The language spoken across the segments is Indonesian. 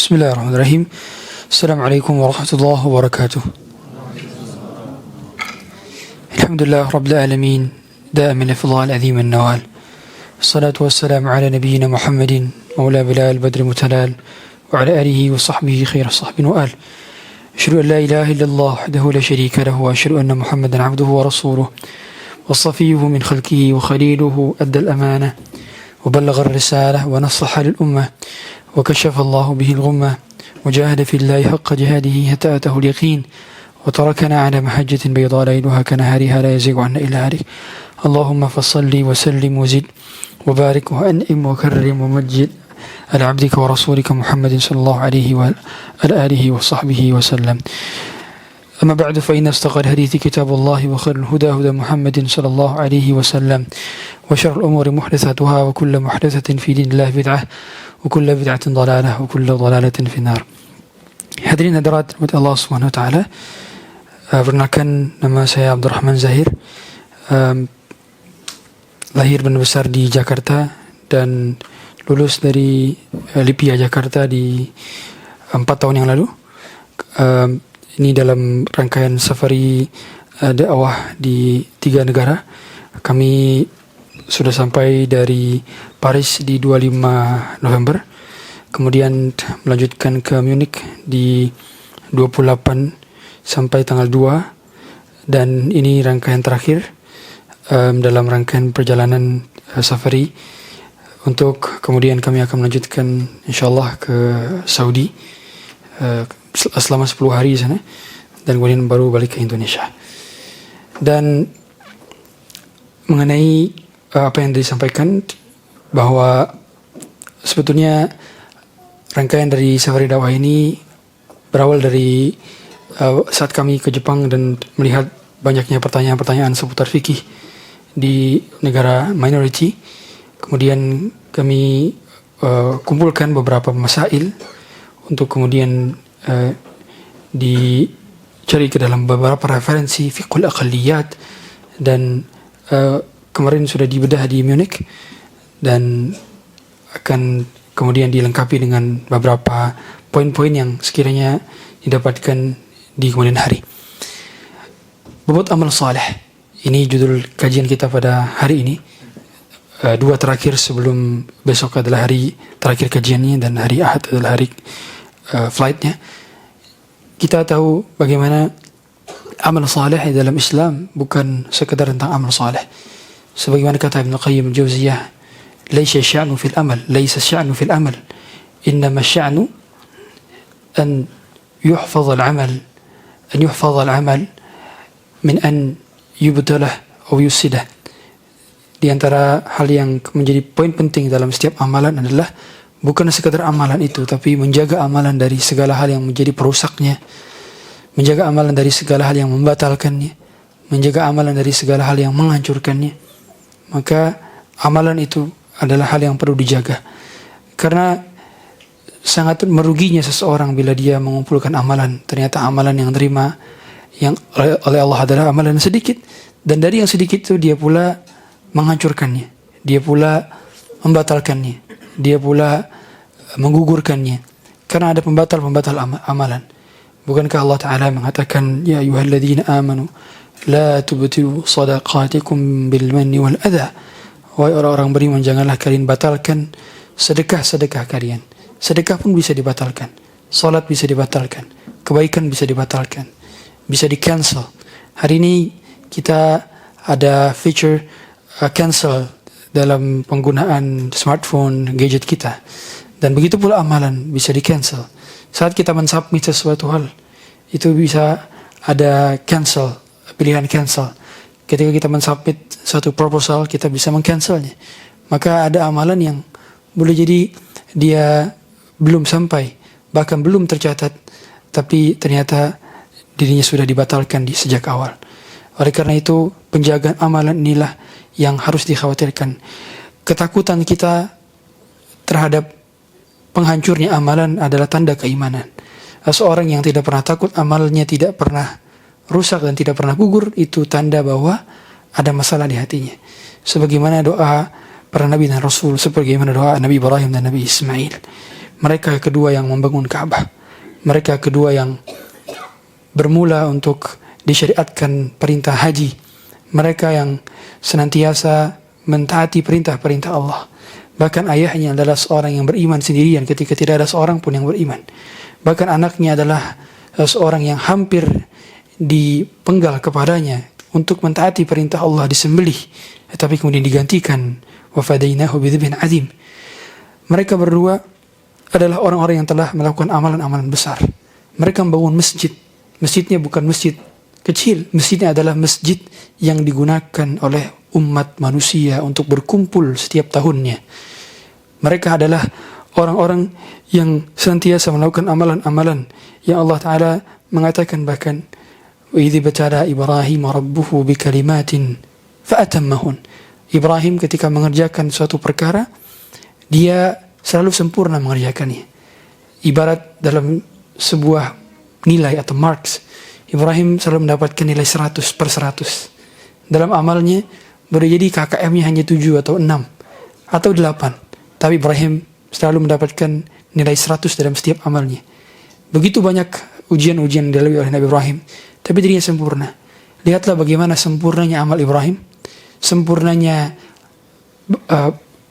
Bismillahirrahmanirrahim. Assalamualaikum warahmatullahi wabarakatuh. Alhamdulillah Rabbil Alamin. دائما الفضاء العظيم النوال. الصلاة والسلام على نبينا محمد مولى بلال بدر متلال وعلى آله وصحبه خير الصحب وآل. أشهد أن لا إله إلا الله وحده لا شريك له وأشهد أن محمدا عبده ورسوله وصفيه من خلقه وخليله أدى الأمانة وبلغ الرسالة ونصح للأمة وكشف الله به الغمة وجاهد في الله حق جهاده حتى أتاه اليقين وتركنا على محجة بيضاء ليلها كنهارها لا يزيغ عنا إلا هالك. اللهم فصل وسلم وزد وبارك وأنعم وكرم ومجد على عبدك ورسولك محمد صلى الله عليه وعلى آله وصحبه وسلم. أما بعد فإن أصدق الحديث كتاب الله وخير الهدى هدى محمد صلى الله عليه وسلم وشر الأمور محدثاتها وكل محدثة في دين الله بدعة وكل بدعة ضلالة وكل ضلالة في النار. Hadirin hadirat Allah Subhanahu wa taala. Perkenalkan, nama saya Abdurrahman Zahir. Lahir dan besar di Jakarta dan lulus dari LIPIA Jakarta di 4 tahun yang lalu. Ini dalam rangkaian safari dakwah di 3 negara. Kami sudah sampai dari Paris di 25 November, kemudian melanjutkan ke Munich di 28 sampai tanggal 2, dan ini rangkaian terakhir dalam rangkaian perjalanan safari, untuk kemudian kami akan melanjutkan insyaAllah ke Saudi selama 10 hari di sana, dan kemudian baru balik ke Indonesia. Dan mengenai apa yang disampaikan, bahwa sebetulnya rangkaian dari safari dakwah ini berawal dari saat kami ke Jepang dan melihat banyaknya pertanyaan-pertanyaan seputar fikih di negara minority. Kemudian kami kumpulkan beberapa masail untuk kemudian dicari ke dalam beberapa referensi fiqhul aqalliyat, dan kemarin sudah dibedah di Munich dan akan kemudian dilengkapi dengan beberapa poin-poin yang sekiranya didapatkan di kemudian hari. Bobot amal saleh, ini judul kajian kita pada hari ini. 2 terakhir sebelum besok adalah hari terakhir kajiannya, dan hari Ahad adalah hari flightnya. Kita tahu bagaimana amal saleh dalam Islam bukan sekadar tentang amal saleh. Sebagaimana kata Ibn Qayyim Jauziyah, "Laisa sya'nu fil amal, laisa sya'nu fil amal, innama sya'nu an yuhfaz al-amal, an yuhfaz al-amal min an yubtalah atau yusidah." Di antara hal yang menjadi poin penting dalam setiap amalan adalah bukan sekadar amalan itu, tapi menjaga amalan dari segala hal yang menjadi perusaknya, menjaga amalan dari segala hal yang membatalkannya, menjaga amalan dari segala hal yang menghancurkannya. Maka amalan itu adalah hal yang perlu dijaga, karena sangat meruginya seseorang bila dia mengumpulkan amalan, ternyata amalan yang terima yang oleh Allah adalah amalan sedikit, dan dari yang sedikit itu dia pula menghancurkannya, dia pula membatalkannya, dia pula menggugurkannya, karena ada pembatal-pembatal amalan. Bukankah Allah Ta'ala mengatakan, "Ya ayyuhalladzina amanu la tubtilu sadaqatikum bil manni wal adha." Wahai orang-orang beriman, janganlah kalian batalkan sedekah-sedekah kalian. Sedekah pun bisa dibatalkan, salat bisa dibatalkan, kebaikan bisa dibatalkan, bisa di-cancel. Hari ini kita ada feature cancel dalam penggunaan smartphone, gadget kita, dan begitu pula amalan bisa di-cancel. Saat kita mensubmit sesuatu hal, itu bisa ada cancel, pilihan cancel. Ketika kita mensubmit satu proposal, kita bisa meng-cancelnya. Maka ada amalan yang boleh jadi dia belum sampai, bahkan belum tercatat, tapi ternyata dirinya sudah dibatalkan di sejak awal. Oleh karena itu, penjagaan amalan inilah yang harus dikhawatirkan. Ketakutan kita terhadap penghancurnya amalan adalah tanda keimanan. Seorang yang tidak pernah takut amalnya tidak pernah rusak dan tidak pernah gugur, itu tanda bahwa ada masalah di hatinya. Sebagaimana doa para nabi dan rasul, sebagaimana doa Nabi Ibrahim dan Nabi Ismail. Mereka kedua yang membangun Ka'bah. Mereka kedua yang bermula untuk disyariatkan perintah haji. Mereka yang senantiasa mentaati perintah-perintah Allah. Bahkan ayahnya adalah seorang yang beriman sendirian ketika tidak ada seorang pun yang beriman. Bahkan anaknya adalah seorang yang hampir dipenggal kepadanya untuk mentaati perintah Allah, disembelih, tetapi kemudian digantikan wa fadainahu bidzibhin azim. Mereka berdua adalah orang-orang yang telah melakukan amalan-amalan besar. Mereka membangun masjid. Masjidnya bukan masjid kecil, masjidnya adalah masjid yang digunakan oleh umat manusia untuk berkumpul setiap tahunnya. Mereka adalah orang-orang yang senantiasa melakukan amalan-amalan yang Allah Ta'ala mengatakan bahkan wa idh ibtala Ibrahim rabbuhu bikalimatin fa'atammahun. Ibrahim ketika mengerjakan suatu perkara, dia selalu sempurna mengerjakannya. Ibarat dalam sebuah nilai atau marks, Ibrahim selalu mendapatkan nilai 100/100. Dalam amalnya boleh jadi KKM-nya hanya 7 atau 6 atau 8, tapi Ibrahim selalu mendapatkan nilai 100 dalam setiap amalnya. Begitu banyak ujian-ujian yang dilalui oleh Nabi Ibrahim, tapi dirinya sempurna. Lihatlah bagaimana sempurnanya amal Ibrahim, sempurnanya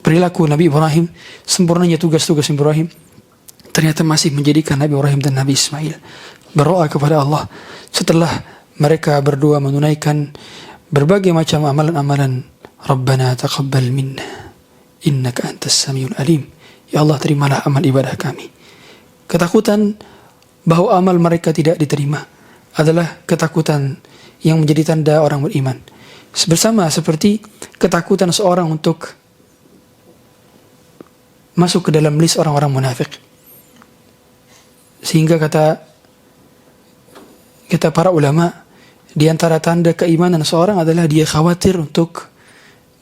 perilaku Nabi Ibrahim, sempurnanya tugas-tugas Ibrahim. Ternyata masih menjadikan Nabi Ibrahim dan Nabi Ismail berdoa kepada Allah setelah mereka berdua menunaikan berbagai macam amalan-amalan. Rabbana taqabbal minna innaka antas samiul alim. Ya Allah, terimalah amal ibadah kami. Ketakutan bahwa amal mereka tidak diterima adalah ketakutan yang menjadi tanda orang beriman. Bersama seperti ketakutan seorang untuk masuk ke dalam list orang-orang munafik. Sehingga kata para ulama, di antara tanda keimanan seorang adalah dia khawatir untuk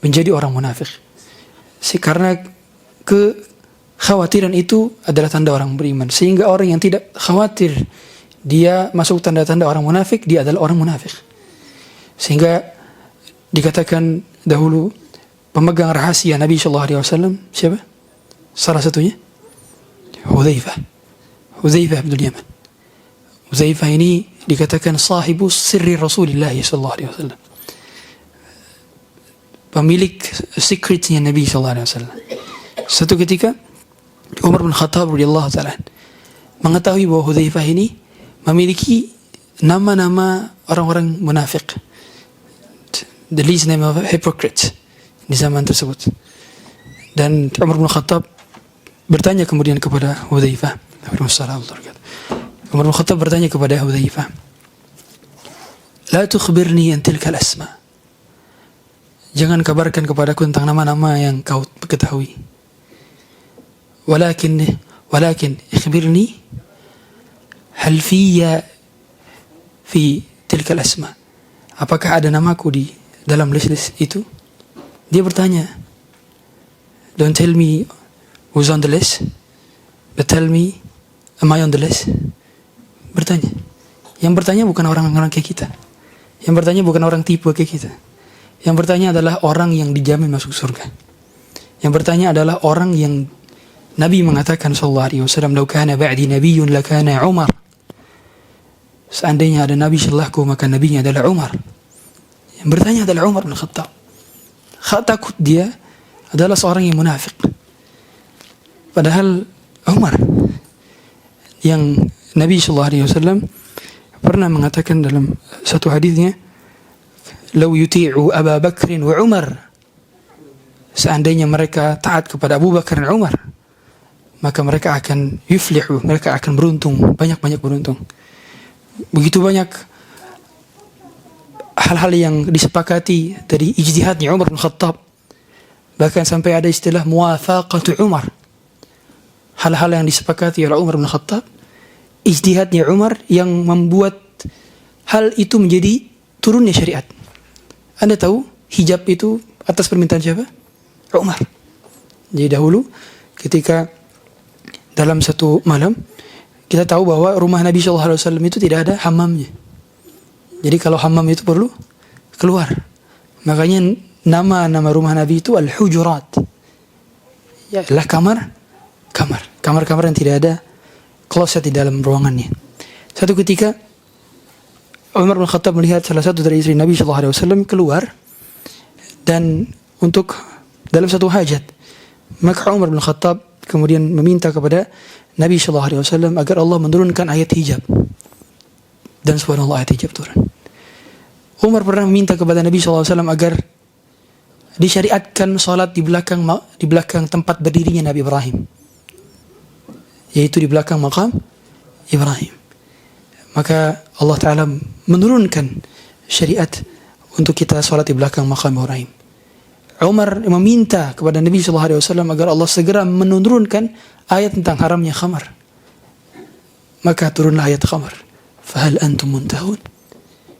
menjadi orang munafik. Karena kekhawatiran itu adalah tanda orang beriman. Sehingga orang yang tidak khawatir dia masuk tanda-tanda orang munafik, dia adalah orang munafik. Sehingga dikatakan dahulu pemegang rahasia Nabi SAW siapa? Salah satunya Hudzaifah bin Yaman. Hudzaifah ini dikatakan sahibu sirri Rasulullah SAW, pemilik secretnya Nabi SAW. Satu ketika Umar bin Khattab radhiyallahu ta'ala mengetahui bahwa Hudzaifah ini memiliki nama-nama orang-orang munafik, the least name of hypocrite di zaman tersebut. Dan Umar bin Khattab bertanya kemudian kepada Hudzaifah. Umar bin Khattab bertanya kepada Hudzaifah, la tukhbirni an tilka al-asma. Jangan kabarkan kepadaku tentang nama-nama yang kau ketahui. Walakin ikhbirni hal fiyya fi tilka al-asma. Apakah ada namaku di dalam list itu? Dia bertanya, don't tell me who's on the list, but tell me, am I on the list? Bertanya. Yang bertanya bukan orang-orang kayak kita. Yang bertanya bukan orang tipe kayak kita. Yang bertanya adalah orang yang dijamin masuk surga. Yang bertanya adalah orang yang Nabi mengatakan sallallahu alaihi wasallam, "Lau kana ba'di nabiyyun lakana Umar." Seandainya ada nabi setelahku, maka nabinya adalah Umar. Yang bertanya adalah Umar bin Khattab. Takut dia adalah seorang yang munafik. Padahal Umar yang Nabi sallallahu alaihi wasallam pernah mengatakan dalam satu hadisnya, "Lau yuti'u Abu Bakr wa Umar." Seandainya mereka taat kepada Abu Bakar dan Umar, maka mereka akan yuflihu, mereka akan beruntung, banyak-banyak beruntung. Begitu banyak hal-hal yang disepakati dari ijtihadnya Umar bin Khattab. Bahkan sampai ada istilah muwafaqatu Umar. Hal-hal yang disepakati oleh Umar bin Khattab, ijtihadnya Umar yang membuat hal itu menjadi turunnya syariat. Anda tahu hijab itu atas permintaan siapa? Umar. Jadi dahulu ketika dalam satu malam kita tahu bahwa rumah Nabi SAW itu tidak ada hammamnya. Jadi kalau hammam itu perlu keluar. Makanya nama rumah Nabi itu Al-Hujurat. Ya, adalah Kamar-kamar yang tidak ada kloset di dalam ruangannya. Satu ketika Umar bin Khattab melihat salah satu dari istri Nabi SAW keluar dan untuk dalam satu hajat. Maka Umar bin Khattab kemudian meminta kepada Nabi SAW agar Allah menurunkan ayat hijab. Dan subhanallah ayat hijab turun. Umar pernah meminta kepada Nabi SAW agar disyariatkan salat di belakang tempat berdirinya Nabi Ibrahim, yaitu di belakang makam Ibrahim. Maka Allah Ta'ala menurunkan syariat untuk kita salat di belakang makam Ibrahim. Umar meminta kepada Nabi SAW agar Allah segera menurunkan ayat tentang haramnya khamar. Maka turunlah ayat khamar. Fahal antum muntahun.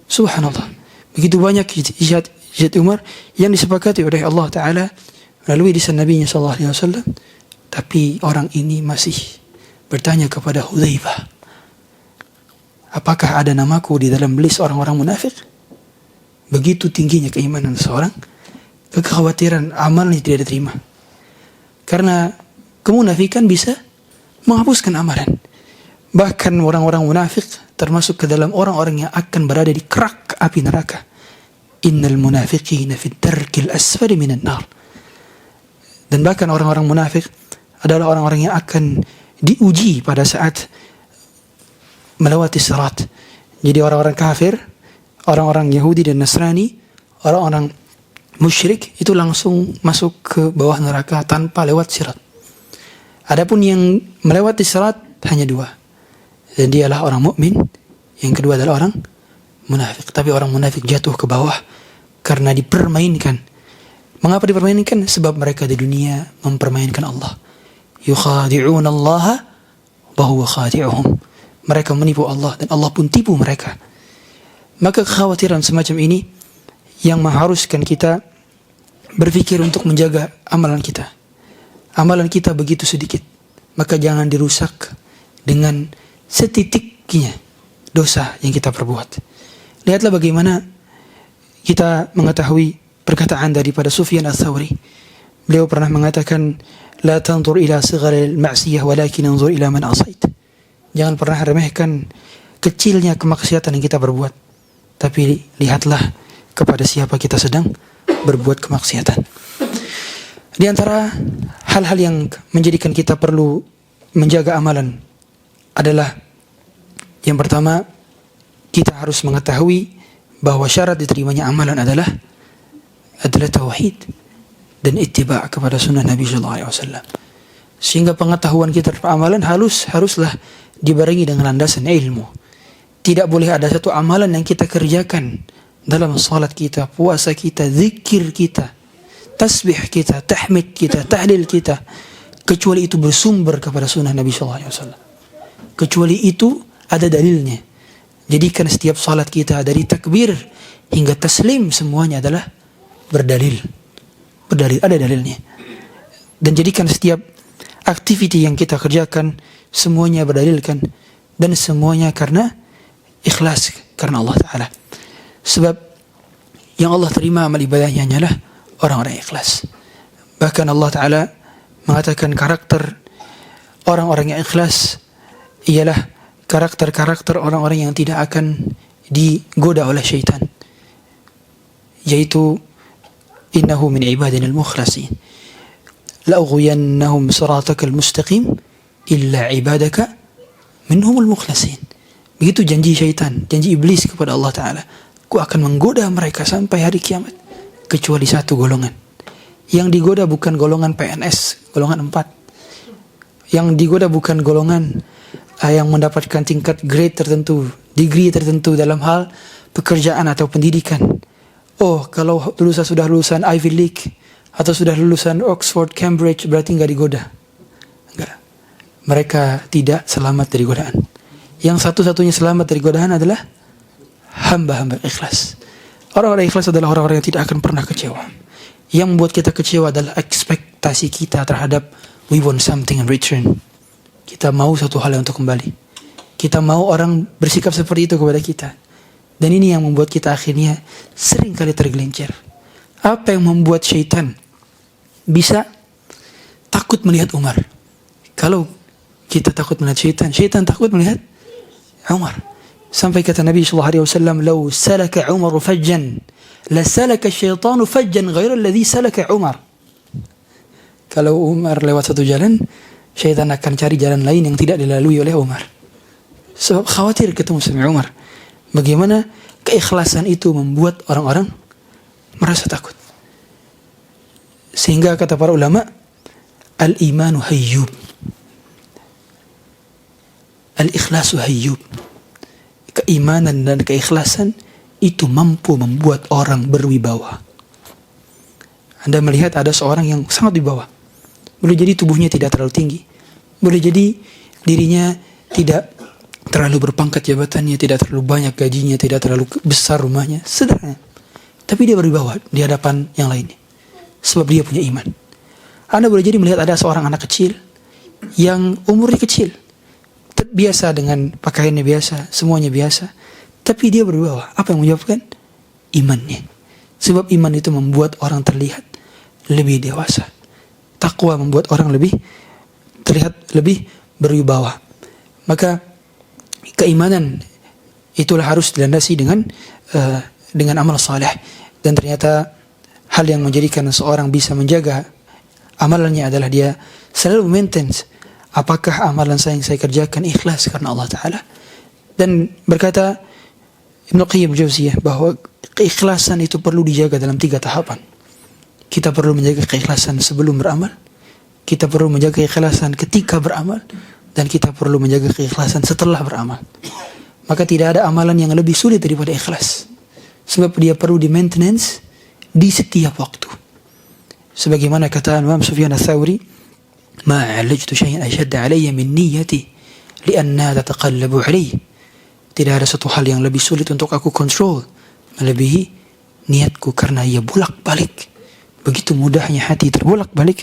Subhanallah. Begitu banyak ijtihad Umar yang disepakati oleh Allah Ta'ala melalui lisan Nabi SAW. Tapi orang ini masih bertanya kepada Hudzaifah, apakah ada namaku di dalam list orang-orang munafik? Begitu tingginya keimanan seseorang, kekhawatiran amalnya tidak diterima. Karena kemunafikan bisa menghapuskan amalan. Bahkan orang-orang munafik termasuk ke dalam orang-orang yang akan berada di kerak api neraka. Innal munafiqina fid darkil asfali minan nar. Dan bahkan orang-orang munafik adalah orang-orang yang akan diuji pada saat melewati sirat. Jadi orang-orang kafir, orang-orang Yahudi dan Nasrani, orang-orang musyrik itu langsung masuk ke bawah neraka tanpa lewat sirat. Adapun yang melewati sirat hanya dua. Dan dialah orang mukmin, yang kedua adalah orang munafik. Tapi orang munafik jatuh ke bawah karena dipermainkan. Mengapa dipermainkan? Sebab mereka di dunia mempermainkan Allah. Yukhadi'una Allah wa huwa khadi'uhum. Mereka menipu Allah dan Allah pun tipu mereka. Maka kekhawatiran semacam ini yang mengharuskan kita berpikir untuk menjaga amalan kita. Amalan kita begitu sedikit, maka jangan dirusak dengan setitiknya dosa yang kita perbuat. Lihatlah bagaimana kita mengetahui perkataan daripada Sufyan Ats-Tsauri. Beliau pernah mengatakan, la tanzur ila sigharil ma'siyah walakin anzur ila man asait. Jangan pernah remehkan kecilnya kemaksiatan yang kita berbuat, tapi lihatlah kepada siapa kita sedang berbuat kemaksiatan. Di antara hal-hal yang menjadikan kita perlu menjaga amalan adalah yang pertama, kita harus mengetahui bahwa syarat diterimanya amalan adalah tauhid dan ittiba' kepada sunnah Nabi sallallahu alaihi wasallam. Sehingga pengetahuan kita terhadap amalan haruslah dibarengi dengan landasan ilmu. Tidak boleh ada satu amalan yang kita kerjakan dalam salat kita, puasa kita, zikir kita, tasbih kita, tahmid kita, tahlil kita, kecuali itu bersumber kepada sunnah Nabi sallallahu alaihi wasallam. Kecuali itu ada dalilnya. Jadikan setiap salat kita dari takbir hingga taslim semuanya adalah berdalil, ada dalilnya. Dan jadikan setiap aktiviti yang kita kerjakan semuanya berdalilkan dan semuanya karena ikhlas karena Allah Ta'ala. Sebab yang Allah terima amal ibadahnya hanyalah orang-orang ikhlas. Bahkan Allah Ta'ala mengatakan karakter orang-orang yang ikhlas ialah karakter-karakter orang-orang yang tidak akan digoda oleh syaitan, yaitu innahu min ibadina al-mukhlasin la ughwiyannahum siratakal mustaqim illa ibadaka minhum al-mukhlasin. Begitu janji syaitan, janji iblis kepada Allah Ta'ala, ku akan menggoda mereka sampai hari kiamat kecuali satu golongan. Yang digoda bukan golongan PNS golongan 4. Yang digoda bukan golongan yang mendapatkan tingkat grade tertentu, degree tertentu dalam hal pekerjaan atau pendidikan. Oh, kalau sudah lulusan Ivy League atau sudah lulusan Oxford, Cambridge, berarti enggak digoda. Enggak. Mereka tidak selamat dari godaan. Yang satu-satunya selamat dari godaan adalah hamba-hamba ikhlas. Orang-orang ikhlas adalah orang-orang yang tidak akan pernah kecewa. Yang membuat kita kecewa adalah ekspektasi kita terhadap we want something in return. Kita mau satu hal yang untuk kembali. Kita mau orang bersikap seperti itu kepada kita. Dan ini yang membuat kita akhirnya sering kali tergelincir. Apa yang membuat syaitan bisa takut melihat Umar? Kalau kita takut melihat syaitan, syaitan takut melihat Umar. Sampai kata Nabi SAW, "Lau salaka Umar fajjan, la salaka syaitanu fajjan ghaira alladhi salaka Umar." Kalau Umar lewat satu jalan, syaitan akan cari jalan lain yang tidak dilalui oleh Umar. Sebab khawatir ketemu sama Umar. Bagaimana keikhlasan itu membuat orang-orang merasa takut. Sehingga kata para ulama, al-imanu hayyub, al-ikhlasu hayyub. Keimanan dan keikhlasan itu mampu membuat orang berwibawa. Anda melihat ada seorang yang sangat wibawa. Boleh jadi tubuhnya tidak terlalu tinggi, boleh jadi dirinya tidak terlalu berpangkat jabatannya, tidak terlalu banyak gajinya, tidak terlalu besar rumahnya, sederhana. Tapi dia berwibawa di hadapan yang lainnya. Sebab dia punya iman. Anda boleh jadi melihat ada seorang anak kecil yang umurnya kecil, biasa dengan pakaiannya biasa, semuanya biasa, tapi dia berwibawa. Apa yang menyebabkan? Imannya. Sebab iman itu membuat orang terlihat lebih dewasa. Takwa membuat orang lebih terlihat lebih berwibawa. Maka keimanan itulah harus dilandasi dengan amal saleh. Dan ternyata hal yang menjadikan seorang bisa menjaga amalannya adalah dia selalu maintain apakah amalan yang saya kerjakan ikhlas karena Allah Ta'ala. Dan berkata Ibnu Qayyim Jauziyah bahwa keikhlasan itu perlu dijaga dalam 3 tahapan. Kita perlu menjaga keikhlasan sebelum beramal, kita perlu menjaga keikhlasan ketika beramal, dan kita perlu menjaga keikhlasan setelah beramal. Maka tidak ada amalan yang lebih sulit daripada ikhlas. Sebab dia perlu di maintenance di setiap waktu. Sebagaimana kata Imam Sufyan Ats-Tsauri, "Ma 'alajtu syai'an ashadda 'alayya min niyyati li'anna tataqallabu 'alayya." Tidak ada satu hal yang lebih sulit untuk aku kontrol melebihi niatku, karena ia bolak-balik. Begitu mudahnya hati terbolak-balik.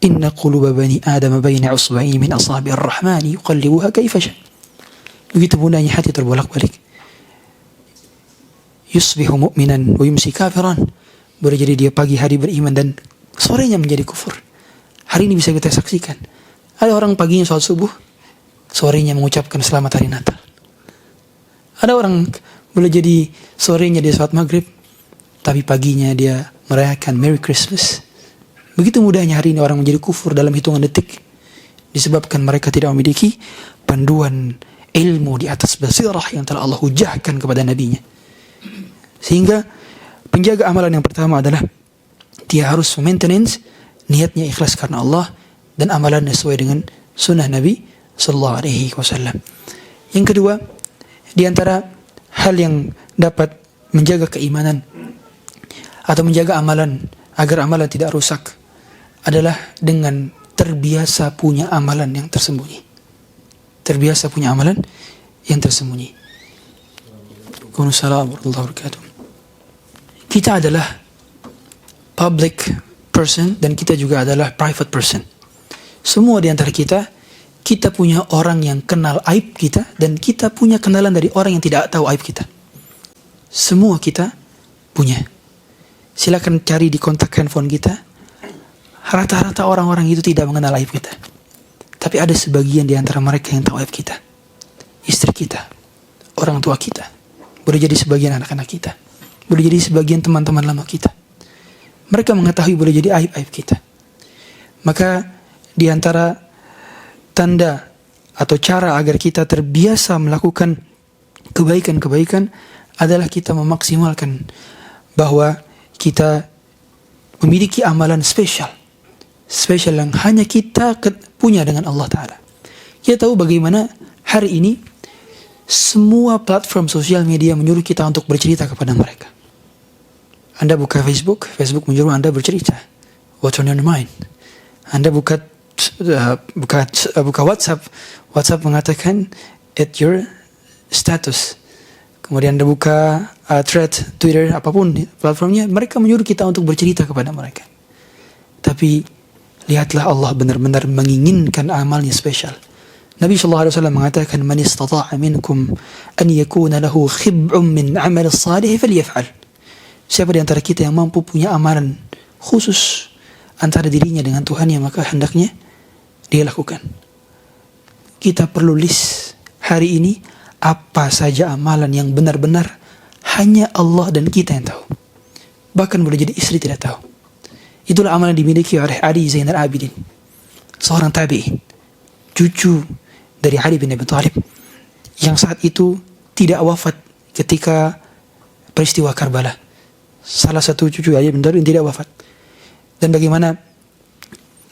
Inna quluba bani Adam baina usba'i min asabi'ir rahmani yuqallibuha kaifa syaa. Begitu mudahnya hati terbolak-balik. Yusbihu mu'minan wa yumsi kafiran. Boleh jadi dia pagi hari beriman dan sorenya menjadi kufur. Hari ini bisa kita saksikan. Ada orang paginya sholat subuh, sorenya mengucapkan selamat hari Natal. Ada orang boleh jadi sorenya dia sholat maghrib, tapi paginya dia merayakan Merry Christmas. Begitu mudahnya hari ini orang menjadi kufur dalam hitungan detik, disebabkan mereka tidak memiliki panduan ilmu di atas basirah yang telah Allah hujahkan kepada nabinya. Sehingga penjaga amalan yang pertama adalah dia harus maintenance niatnya ikhlas karena Allah dan amalannya sesuai dengan sunnah Nabi sallallahu alaihi wasallam. Yang kedua, di antara hal yang dapat menjaga keimanan atau menjaga amalan agar amalan tidak rusak adalah dengan terbiasa punya amalan yang tersembunyi. Terbiasa punya amalan yang tersembunyi. Waalaikumsalam warahmatullahi wabarakatuh. Kita adalah public person dan kita juga adalah private person. Semua di antara kita punya orang yang kenal aib kita dan kita punya kenalan dari orang yang tidak tahu aib kita. Semua kita punya. Silakan cari di kontak handphone kita. Rata-rata orang-orang itu tidak mengenal aib kita. Tapi ada sebagian di antara mereka yang tahu aib kita. Istri kita, orang tua kita, boleh jadi sebagian anak-anak kita, boleh jadi sebagian teman-teman lama kita. Mereka mengetahui boleh jadi aib-aib kita. Maka di antara tanda atau cara agar kita terbiasa melakukan kebaikan-kebaikan adalah kita memaksimalkan bahwa kita memiliki amalan spesial yang hanya kita punya dengan Allah Ta'ala. Kita tahu bagaimana hari ini semua platform sosial media menyuruh kita untuk bercerita kepada mereka. Anda buka Facebook menyuruh Anda bercerita. What's on your mind? Anda buka WhatsApp mengatakan at your status. Kemudian Anda buka thread, Twitter, apapun platformnya, mereka menyuruh kita untuk bercerita kepada mereka. Tapi lihatlah Allah benar-benar menginginkan amalnya spesial. Nabi SAW mengatakan, "Man istata'a minkum an yakuna lahu khib'un min 'amal as-salih falyaf'al." Siapa di antara kita yang mampu punya amalan khusus antara dirinya dengan Tuhannya, maka hendaknya dia lakukan. kita perlu list hari ini apa saja amalan yang benar-benar hanya Allah dan kita yang tahu. Bahkan boleh jadi istri tidak tahu. Itulah amalan dimiliki oleh Ali Zainal Abidin, seorang tabi'in, cucu dari Ali bin Abi Thalib, yang saat itu tidak wafat ketika peristiwa Karbala. Salah satu cucu Ali bin Abi Thalib tidak wafat. Dan bagaimana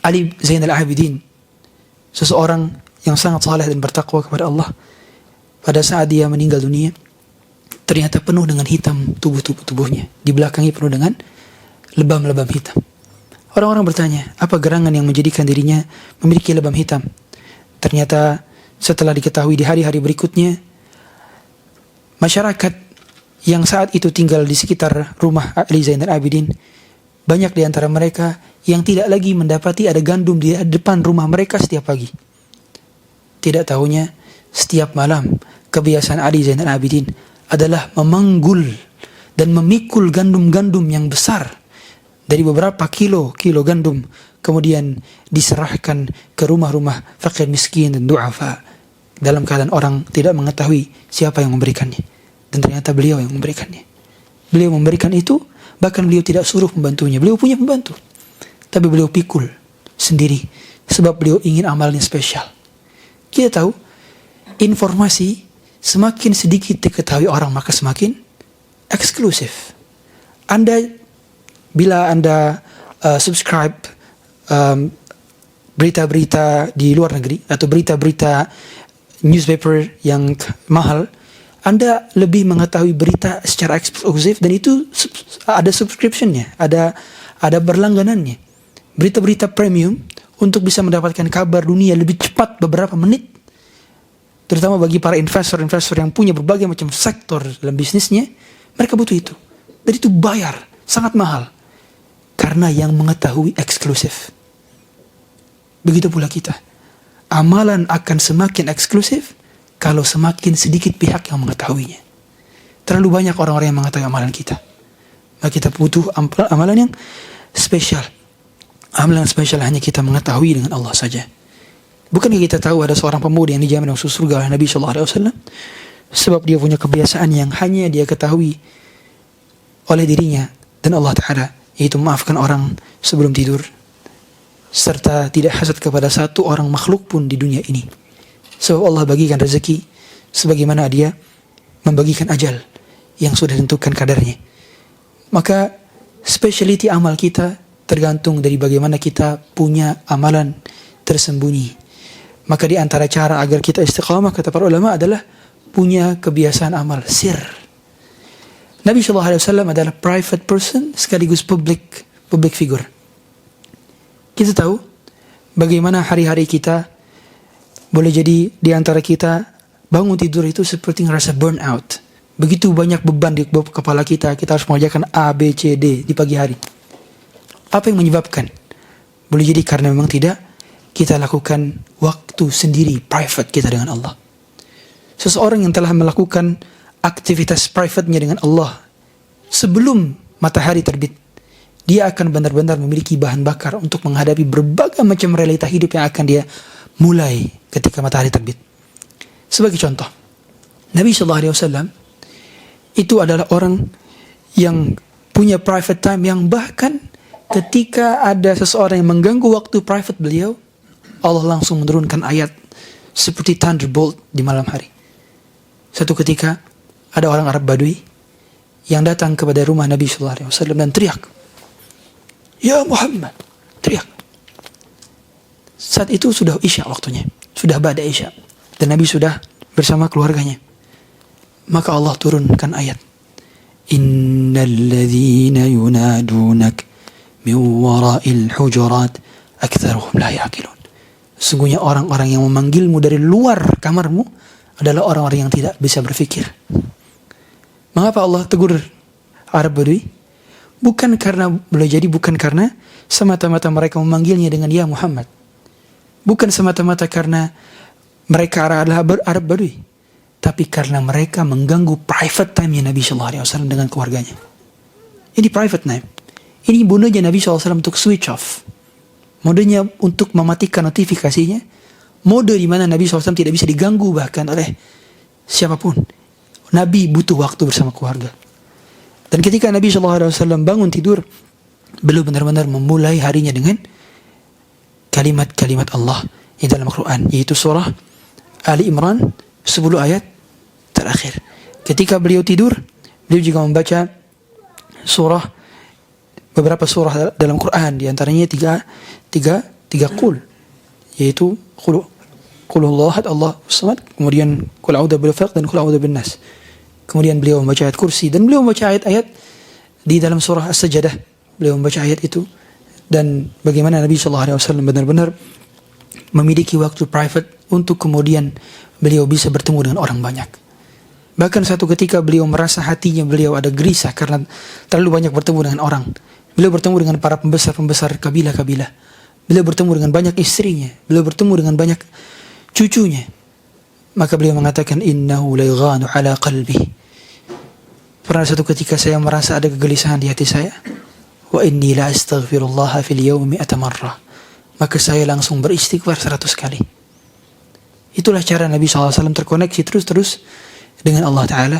Ali Zainal Abidin, seseorang yang sangat saleh dan bertakwa kepada Allah, pada saat dia meninggal dunia, ternyata penuh dengan hitam tubuhnya. Di belakangnya penuh dengan lebam-lebam hitam. Orang-orang bertanya, apa gerangan yang menjadikan dirinya memiliki lebam hitam? Ternyata setelah diketahui di hari-hari berikutnya, masyarakat yang saat itu tinggal di sekitar rumah Ali Zainal Abidin, banyak di antara mereka yang tidak lagi mendapati ada gandum di depan rumah mereka setiap pagi. Tidak tahunya, setiap malam kebiasaan Ali Zainal Abidin adalah memanggul dan memikul gandum-gandum yang besar dari beberapa kilo gandum, kemudian diserahkan ke rumah-rumah fakir miskin dan du'afa, dalam keadaan orang tidak mengetahui siapa yang memberikannya. Dan ternyata beliau yang memberikannya. Beliau memberikan itu, bahkan beliau tidak suruh pembantunya. Beliau punya pembantu, tapi beliau pikul sendiri sebab beliau ingin amalnya spesial. Kita tahu, informasi semakin sedikit diketahui orang, maka semakin eksklusif. Bila Anda subscribe berita-berita di luar negeri atau berita-berita newspaper yang mahal, Anda lebih mengetahui berita secara eksklusif, dan itu ada subscriptionnya, ada berlangganannya. Berita-berita premium untuk bisa mendapatkan kabar dunia lebih cepat beberapa menit, terutama bagi para investor-investor yang punya berbagai macam sektor dalam bisnisnya, mereka butuh itu. Dan itu bayar, sangat mahal. Karena yang mengetahui eksklusif. Begitu pula kita. Amalan akan semakin eksklusif kalau semakin sedikit pihak yang mengetahuinya. Terlalu banyak orang-orang yang mengetahui amalan kita. Maka kita butuh amalan yang spesial. Amalan spesial hanya kita mengetahui dengan Allah saja. Bukankah kita tahu ada seorang pemuda yang dijamin masuk surga oleh Nabi SAW? Sebab dia punya kebiasaan yang hanya dia ketahui oleh dirinya dan Allah Ta'ala, yaitu memaafkan orang sebelum tidur, serta tidak hasad kepada satu orang makhluk pun di dunia ini. Sebab Allah bagikan rezeki sebagaimana dia membagikan ajal yang sudah ditentukan kadarnya. Maka speciality amal kita tergantung dari bagaimana kita punya amalan tersembunyi. Maka di antara cara agar kita istiqamah, kata para ulama, adalah punya kebiasaan amal sir. Nabi SAW adalah private person sekaligus public figure. Kita tahu bagaimana hari-hari kita, boleh jadi di antara kita bangun tidur itu seperti ngerasa burnout. Begitu banyak beban di kepala kita harus mengerjakan A, B, C, D di pagi hari. Apa yang menyebabkan? Boleh jadi karena memang tidak kita lakukan waktu sendiri, private kita dengan Allah. Seseorang yang telah melakukan aktivitas private-nya dengan Allah sebelum matahari terbit, dia akan benar-benar memiliki bahan bakar untuk menghadapi berbagai macam realita hidup yang akan dia mulai ketika matahari terbit. Sebagai contoh, Nabi SAW itu adalah orang yang punya private time, yang bahkan ketika ada seseorang yang mengganggu waktu private beliau, Allah langsung menurunkan ayat seperti thunderbolt di malam hari. Satu ketika ada orang Arab Badui yang datang kepada rumah Nabi SAW dan teriak, "Ya Muhammad!" teriak. Saat itu sudah Isya waktunya, sudah ba'da Isya, dan Nabi sudah bersama keluarganya. Maka Allah turunkan ayat, "Innal ladzina yunadunak min wara'il hujurat aktsaruhum la ya'qilun." Sesungguhnya orang-orang yang memanggilmu dari luar kamarmu adalah orang-orang yang tidak bisa berfikir. Mengapa Allah tegur Arab Badui? Bukan karena semata-mata mereka memanggilnya dengan ya Muhammad. Bukan semata-mata karena mereka adalah Arab Badui, tapi karena mereka mengganggu private time-nya Nabi SAW dengan keluarganya. Ini private time. Ini modenya Nabi SAW untuk switch off. Modenya untuk mematikan notifikasinya. mode di mana Nabi SAW tidak bisa diganggu bahkan oleh siapapun. Nabi butuh waktu bersama keluarga. Dan ketika Nabi SAW bangun tidur, beliau benar-benar memulai harinya dengan kalimat-kalimat Allah yang dalam Al-Quran, yaitu surah Ali Imran 10 ayat terakhir. Ketika beliau tidur, beliau juga membaca beberapa surah dalam Quran, di antaranya tiga qul, yaitu qul huwallahu ahad, Allahu samad, kemudian qul a'udzu birabbil falaq dan qul a'udzu bin nas. Kemudian beliau membaca ayat kursi dan beliau membaca ayat-ayat di dalam surah As-Sajdah. Beliau membaca ayat itu, dan bagaimana Nabi SAW benar-benar memiliki waktu private untuk kemudian beliau bisa bertemu dengan orang banyak. Bahkan satu ketika beliau merasa hatinya beliau ada gelisah karena terlalu banyak bertemu dengan orang. Beliau bertemu dengan para pembesar-pembesar kabilah-kabilah. Beliau bertemu dengan banyak istrinya. Beliau bertemu dengan banyak cucunya. Maka beliau mengatakan, innahu la yughanu ala qalbi. Pernah satu ketika saya merasa ada kegelisahan di hati saya. Wa inni la astaghfirullah fil yawmi mi'ata marrah. Maka saya langsung beristighfar 100 kali. Itulah cara Nabi SAW terkoneksi terus-terus dengan Allah Ta'ala,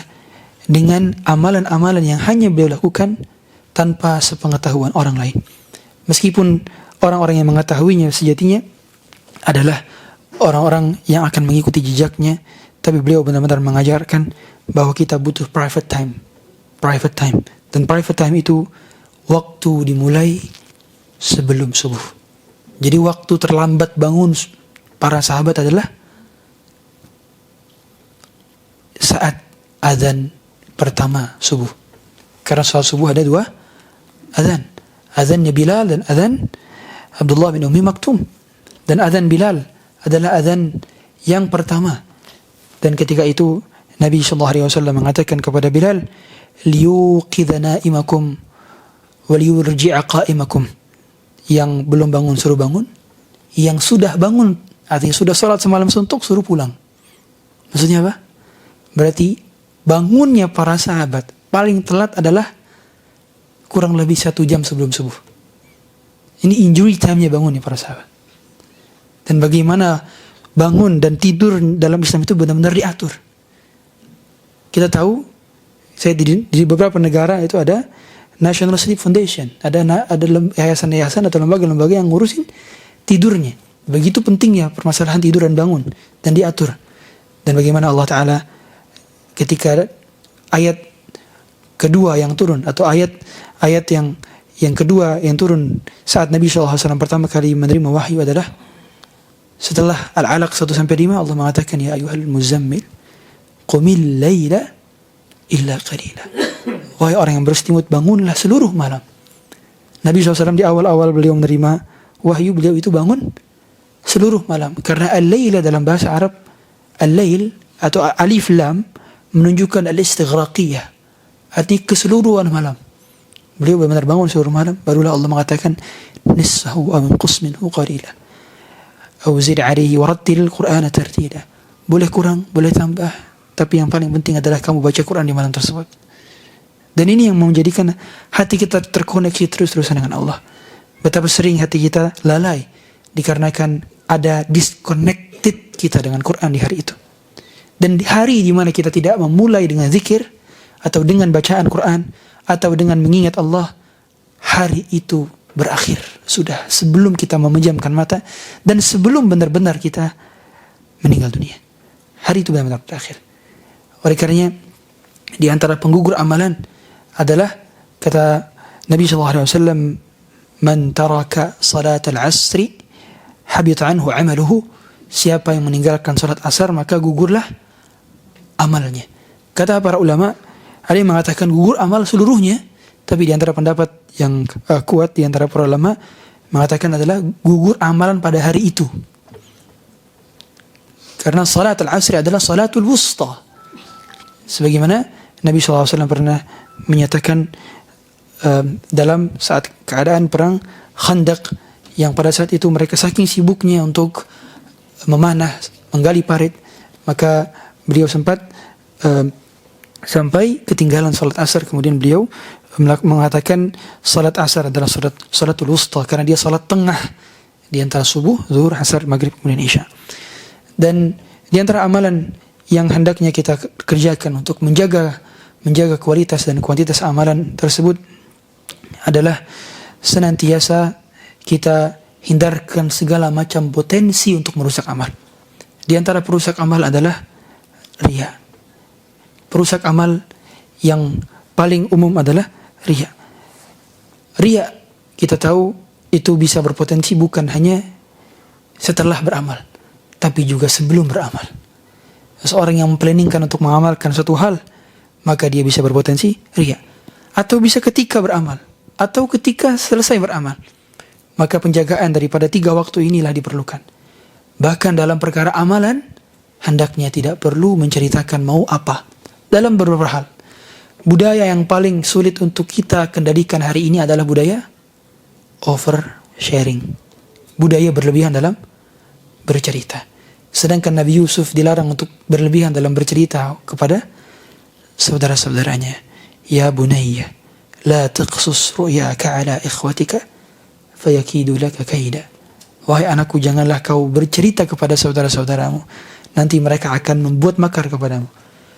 dengan amalan-amalan yang hanya beliau lakukan tanpa sepengetahuan orang lain. Meskipun orang-orang yang mengetahuinya sejatinya adalah orang-orang yang akan mengikuti jejaknya, tapi beliau benar-benar mengajarkan bahwa kita butuh private time. Dan private time itu waktu dimulai sebelum subuh. Jadi waktu terlambat bangun para sahabat adalah saat azan pertama subuh. Karena salat subuh ada 2 azan. Azannya Bilal dan azan Abdullah bin Ummi Maktum. Dan azan Bilal adalah azan yang pertama. Dan ketika itu Nabi SAW mengatakan kepada Bilal, liyuqidha na'imakum waliyurji'a qa'imakum. Yang belum bangun suruh bangun, yang sudah bangun artinya sudah salat semalam suntuk suruh pulang. Maksudnya apa? Berarti bangunnya para sahabat paling telat adalah kurang lebih 1 jam sebelum subuh. Ini injury time-nya bangunnya para sahabat. Dan bagaimana bangun dan tidur dalam Islam itu benar-benar diatur. Kita tahu, saya di beberapa negara itu ada National Sleep Foundation, ada yayasan-yayasan atau lembaga-lembaga yang ngurusin tidurnya. Begitu pentingnya permasalahan tidur dan bangun dan diatur. Dan bagaimana Allah Ta'ala ketika ayat kedua yang turun atau ayat yang kedua yang turun saat Nabi SAW pertama kali menerima wahyu adalah setelah Al-Alaq 1-5 Allah mengatakan, ya ayyuhal muzammil qumil laila illa qalila. Wahai orang yang berstimut, bangunlah seluruh malam. Nabi SAW di awal-awal beliau menerima wahyu, beliau itu bangun seluruh malam. Karena al-laila dalam bahasa Arab, al-lail atau alif lam menunjukkan al-istighraqiyah, artinya keseluruhan malam. Beliau benar-benar bangun seluruh malam. Barulah Allah mengatakan, nisfahu aw inqus minhu qalila aw zid alaihi warattilil qur'ana tartila. Boleh kurang, boleh tambah, tapi yang paling penting adalah kamu baca Quran di malam tersebut. Dan ini yang menjadikan hati kita terkoneksi terus-terusan dengan Allah. Betapa sering hati kita lalai dikarenakan ada disconnected kita dengan Quran di hari itu. Dan di hari di mana kita tidak memulai dengan zikir atau dengan bacaan Quran atau dengan mengingat Allah, hari itu berakhir sudah sebelum kita memejamkan mata dan sebelum benar-benar kita meninggal dunia. Hari itu benar-benar berakhir. Oleh karenanya di antara penggugur amalan adalah kata Nabi SAW, man taraka salat al-asri habita anhu amaluhu. Siapa yang meninggalkan salat asar maka gugurlah amalnya. Kata para ulama, ada yang mengatakan gugur amal seluruhnya, tapi di antara pendapat yang kuat di antara para ulama mengatakan adalah gugur amalan pada hari itu. Karena salat al-asri adalah salatul wusta. Sebagaimana Nabi SAW pernah menyatakan dalam saat keadaan perang Khandaq, yang pada saat itu mereka saking sibuknya untuk memanah, menggali parit, maka beliau sempat sampai ketinggalan salat asar. Kemudian beliau mengatakan salat asar adalah salatul wusta, karena dia salat tengah di antara subuh, zuhur, asar, maghrib, kemudian isya. Dan di antara amalan yang hendaknya kita kerjakan untuk menjaga kualitas dan kuantitas amalan tersebut adalah senantiasa kita hindarkan segala macam potensi untuk merusak amal. Di antara perusak amal adalah riya. Perusak amal yang paling umum adalah riya. Riya kita tahu itu bisa berpotensi bukan hanya setelah beramal, tapi juga sebelum beramal. Seorang yang memplanningkan untuk mengamalkan suatu hal, maka dia bisa berpotensi riya. Atau bisa ketika beramal, atau ketika selesai beramal. Maka penjagaan daripada 3 waktu inilah diperlukan. Bahkan dalam perkara amalan, hendaknya tidak perlu menceritakan mau apa. Dalam beberapa hal. Budaya yang paling sulit untuk kita kendalikan hari ini adalah budaya oversharing. Budaya berlebihan dalam bercerita. Sedangkan Nabi Yusuf dilarang untuk berlebihan dalam bercerita kepada saudara-saudaranya. Ya bunayya, la taqsus ru'yaka ala ikhwatika, fayakidu laka kaida. Wahai anakku, janganlah kau bercerita kepada saudara-saudaramu, nanti mereka akan membuat makar kepadamu.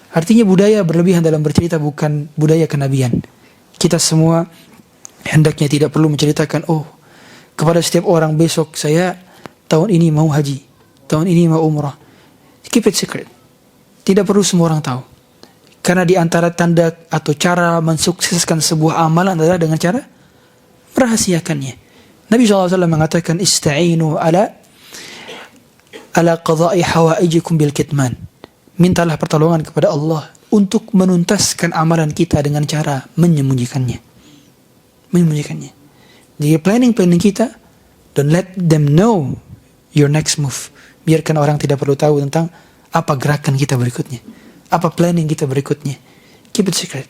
Artinya budaya berlebihan dalam bercerita bukan budaya kenabian. Kita semua hendaknya tidak perlu menceritakan, oh kepada setiap orang besok saya tahun ini mau haji, tahun ini mau umrah. Keep it secret. Tidak perlu semua orang tahu. Karena di antara tanda atau cara mensukseskan sebuah amalan adalah dengan cara merahasiakannya. Nabi SAW mengatakan ista'inu ala qada'i hawaijikum bil kitman. Mintalah pertolongan kepada Allah untuk menuntaskan amalan kita dengan cara menyembunyikannya. Jadi planning kita, don't let them know your next move. Biarkan orang tidak perlu tahu tentang apa gerakan kita berikutnya, apa planning kita berikutnya. Keep it secret.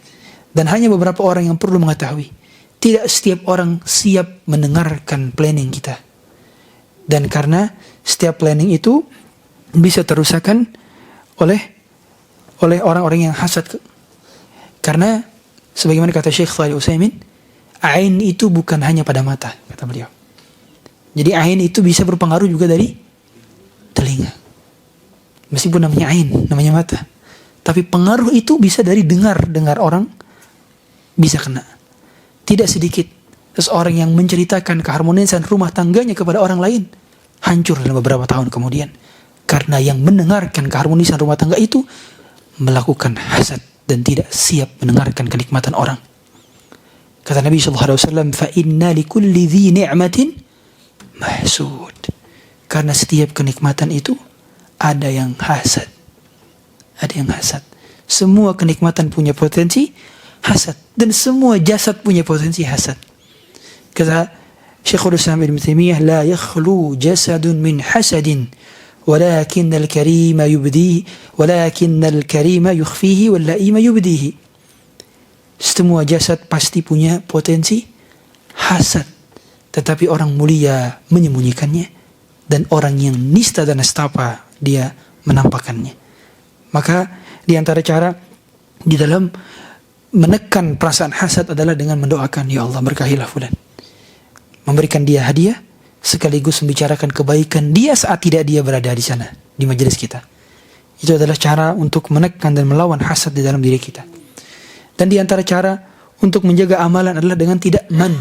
Dan hanya beberapa orang yang perlu mengetahui. Tidak setiap orang siap mendengarkan planning kita. Dan karena setiap planning itu bisa terusakkan oleh orang-orang yang hasad. Karena sebagaimana kata Syekh Shalih Utsaimin, ain itu bukan hanya pada mata, kata beliau. Jadi ain itu bisa berpengaruh juga dari telinga. Meskipun namanya ain, namanya mata. Tapi pengaruh itu bisa dari dengar orang bisa kena. Tidak sedikit seseorang yang menceritakan keharmonisan rumah tangganya kepada orang lain hancur dalam beberapa tahun kemudian. Karena yang mendengarkan keharmonisan rumah tangga itu melakukan hasad dan tidak siap mendengarkan kenikmatan orang. Kata Nabi SAW, فَإِنَّ لِكُلِّ ذِي نِعْمَةٍ مَحْسُودٍ. Karena setiap kenikmatan itu ada yang hasad. Ada yang hasad. Semua kenikmatan punya potensi hasad. Dan semua jasad punya potensi hasad. Kata Syekhul Islam Ibn Taimiyah, la yakhlu jasadun min hasadin, walakinnal karima yubdihi, walakinnal karima yukhfihi, wal laima yubdihi. Semua jasad pasti punya potensi hasad, tetapi orang mulia menyembunyikannya, dan orang yang nista dan nestapa dia menampakkannya. Maka di antara cara di dalam menekan perasaan hasad adalah dengan mendoakan, ya Allah berkahilah fulan, memberikan dia hadiah sekaligus membicarakan kebaikan dia saat tidak dia berada di sana di majelis kita. Itu adalah cara untuk menekan dan melawan hasad di dalam diri kita. Dan di antara cara untuk menjaga amalan adalah dengan tidak man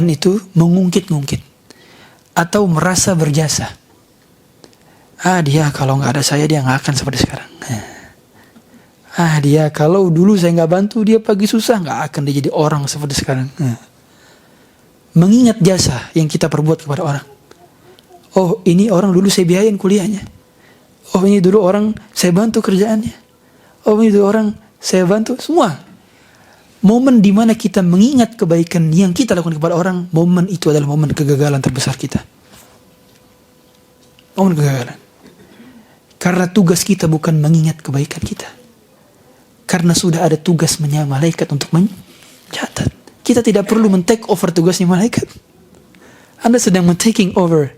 itu mengungkit-ungkit atau merasa berjasa. Dia kalau nggak ada saya dia nggak akan seperti sekarang. Dia kalau dulu saya nggak bantu dia pagi susah, nggak akan dia jadi orang seperti sekarang. Mengingat jasa yang kita perbuat kepada orang. Oh ini orang dulu saya biayain kuliahnya. Oh ini dulu orang saya bantu kerjaannya. Oh ini dulu orang saya bantu semua. Momen di mana kita mengingat kebaikan yang kita lakukan kepada orang, momen itu adalah momen kegagalan terbesar kita. Momen kegagalan. Karena tugas kita bukan mengingat kebaikan kita. Karena sudah ada tugasnya malaikat untuk mencatat. Kita tidak perlu men-take over tugasnya malaikat. Anda sedang men-taking over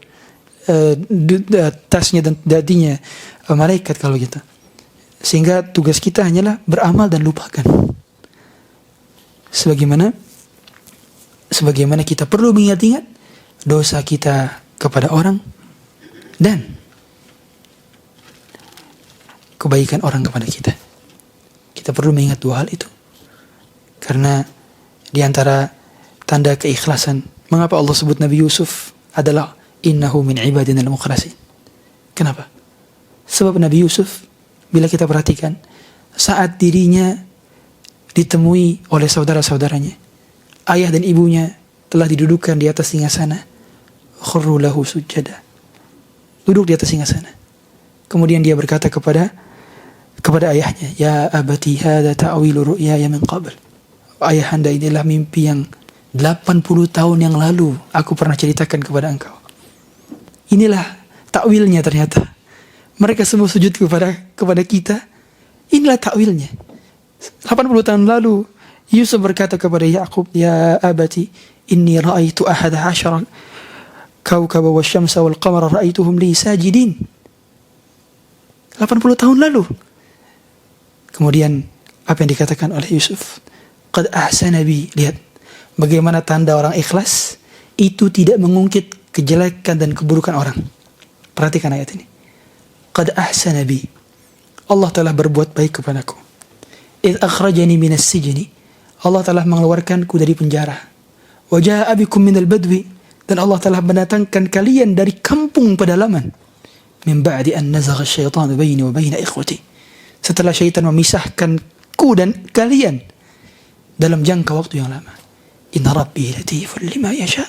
tasnya dan dadinya malaikat kalau gitu. Sehingga tugas kita hanyalah beramal dan lupakan. Sebagaimana kita perlu mengingat-ingat dosa kita kepada orang dan kebaikan orang kepada kita. Kita perlu mengingat dua hal itu. Karena di antara tanda keikhlasan, mengapa Allah sebut Nabi Yusuf adalah innahu min ibadina al-mukhlasin. Kenapa? Sebab Nabi Yusuf, bila kita perhatikan, saat dirinya ditemui oleh saudara-saudaranya, ayah dan ibunya telah didudukkan di atas singgasana, khurru lahu sujada, duduk di atas singgasana. Kemudian dia berkata kepada ayahnya, ya abati hadza ta'wilu ru'yaya min qabl. Ayahanda, inilah mimpi yang 80 tahun yang lalu aku pernah ceritakan kepada engkau. Inilah takwilnya ternyata. Mereka semua sujud kepada kita. Inilah takwilnya. 80 tahun lalu Yusuf berkata kepada Yakub, ya abati inni ra'aitu ahada asyara kawkaba wasyamsa wal qamara ra'aituhum li sajidin. 80 tahun lalu. Kemudian apa yang dikatakan oleh Yusuf? Qad ahsana bi. Lihat bagaimana tanda orang ikhlas itu tidak mengungkit kejelekan dan keburukan orang. Perhatikan ayat ini. Qad ahsana bi. Allah telah berbuat baik kepadaku. Idh akhrajani minas sijni. Allah telah mengeluarkanku dari penjara. Wa jaa'a bikum minal badwi. Dan Allah telah mendatangkan kalian dari kampung pedalaman. Min ba'di an nazagha asyaitanu baini wa baina ikhwati. Setelah syaitan memisahkanku dan kalian dalam jangka waktu yang lama. Inna rabbi latifun lima yasha.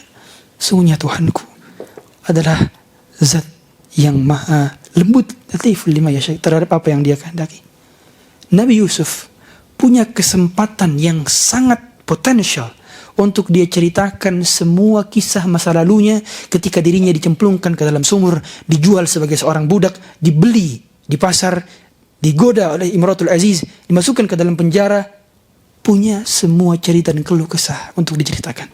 Sungguhnya Tuhanku adalah zat yang maha lembut, latifun lima yasha, terhadap apa yang dia kehendaki. Nabi Yusuf punya kesempatan yang sangat potensial untuk dia ceritakan semua kisah masa lalunya ketika dirinya dicemplungkan ke dalam sumur, dijual sebagai seorang budak, dibeli di pasar, digoda oleh Imratul Aziz, dimasukkan ke dalam penjara. Punya semua cerita dan keluh kesah untuk diceritakan.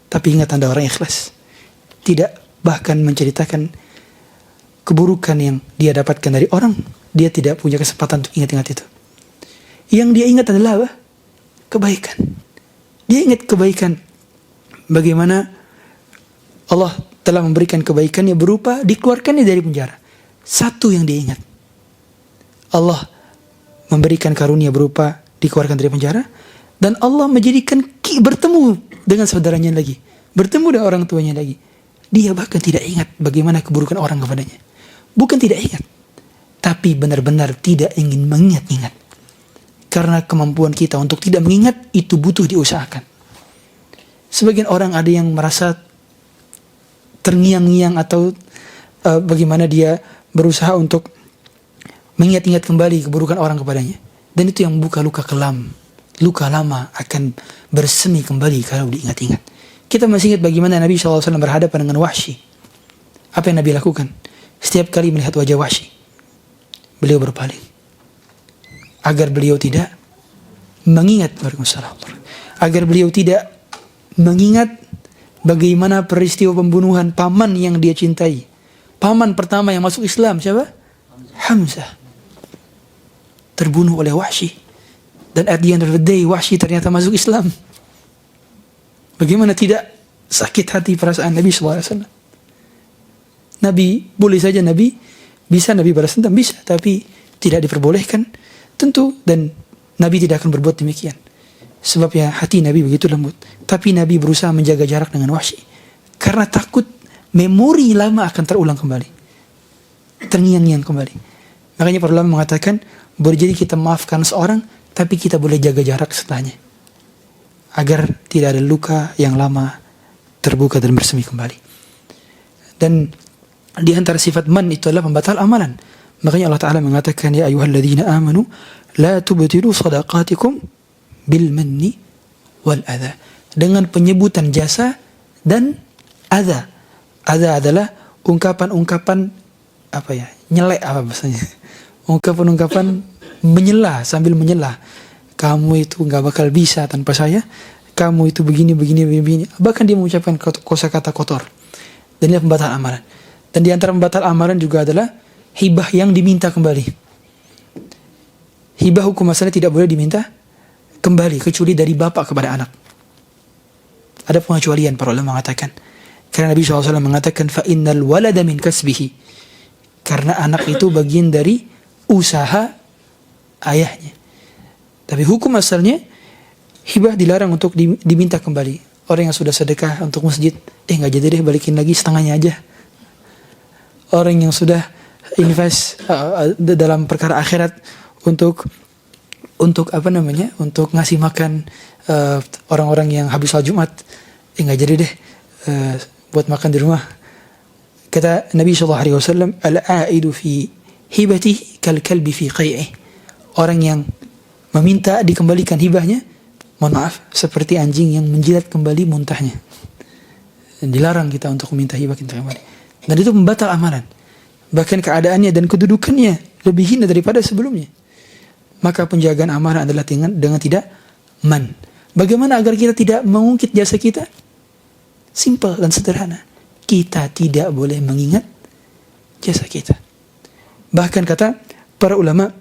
Tapi ingat, Anda orang ikhlas, tidak bahkan menceritakan keburukan yang dia dapatkan dari orang. Dia tidak punya kesempatan untuk ingat-ingat itu. Yang dia ingat adalah apa? Kebaikan. Dia ingat kebaikan. Bagaimana Allah telah memberikan kebaikannya berupa dikeluarkannya dari penjara. Satu yang dia ingat. Allah memberikan karunia berupa dikeluarkan dari penjara, dan Allah menjadikan bertemu dengan saudaranya lagi, bertemu dengan orang tuanya lagi. Dia bahkan tidak ingat bagaimana keburukan orang kepadanya. Bukan tidak ingat, tapi benar-benar tidak ingin mengingat-ingat. Karena kemampuan kita untuk tidak mengingat itu butuh diusahakan. Sebagian orang ada yang merasa terngiang-ngiang atau bagaimana dia berusaha untuk mengingat-ingat kembali keburukan orang kepadanya. Dan itu yang membuka luka kelam. Luka lama akan bersemi kembali kalau diingat-ingat. Kita masih ingat bagaimana Nabi SAW berhadapan dengan Wahsy. Apa yang Nabi lakukan? Setiap kali melihat wajah Wahsy, beliau berpaling. Agar beliau tidak mengingat, agar beliau tidak mengingat bagaimana peristiwa pembunuhan paman yang dia cintai. Paman pertama yang masuk Islam siapa? Hamzah. Terbunuh oleh Wahsy. Dan at the end of the day Wahsy ternyata masuk Islam. Bagaimana tidak sakit hati perasaan Nabi SAW. Nabi, boleh saja Nabi bisa Nabi balas dendam, bisa, tapi tidak diperbolehkan tentu, dan Nabi tidak akan berbuat demikian. Sebab ya hati Nabi begitu lembut. Tapi Nabi berusaha menjaga jarak dengan Wahsy karena takut memori lama akan terulang kembali, terngiang-ngiang kembali. Makanya para ulama mengatakan boleh jadi kita maafkan seorang, tapi kita boleh jaga jarak setelahnya, agar tidak ada luka yang lama terbuka dan bersemi kembali. Dan di antara sifat man itu adalah pembatal amalan. Makanya Allah Ta'ala mengatakan, ya ayyuhalladzina amanu la tubtilu sadaqatikum bil manni wal adha. Dengan penyebutan jasa dan adha. Adha adalah ungkapan-ungkapan nyelek bahasanya. Ungkapan-ungkapan menyela, sambil menyela. Kamu itu gak bakal bisa tanpa saya. Kamu itu begini. Bahkan dia mengucapkan kosakata kotor. Dan ini pembatal amalan. Dan di antara pembatal amalan juga adalah hibah yang diminta kembali. Hibah hukum asalnya tidak boleh diminta kembali, kecuali dari bapak kepada anak. Ada pengecualian, para ulama mengatakan Karena Nabi SAW mengatakan فَإِنَّ الْوَلَدَ مِنْ كَسْبِهِ, karena anak itu bagian dari usaha ayahnya. Tapi hukum asalnya hibah dilarang untuk diminta kembali. Orang yang sudah sedekah untuk masjid, nggak jadi deh, balikin lagi setengahnya aja. Orang yang sudah invest dalam perkara akhirat untuk untuk ngasih makan orang-orang yang habis sholat Jumat, nggak jadi deh buat makan di rumah. Kata Nabi SAW, al-a'idu fi hibatihi kal-kalbi fi qai'ih. Orang yang meminta dikembalikan hibahnya, mohon maaf, seperti anjing yang menjilat kembali muntahnya. Dan dilarang kita untuk meminta hibah kita kembali. Dan itu membatal amalan. Bahkan keadaannya dan kedudukannya lebih hina daripada sebelumnya. Maka penjagaan amanah adalah dengan tidak man. Bagaimana agar kita tidak mengungkit jasa kita? Simple dan sederhana. Kita tidak boleh mengingat jasa kita. Bahkan kata para ulama,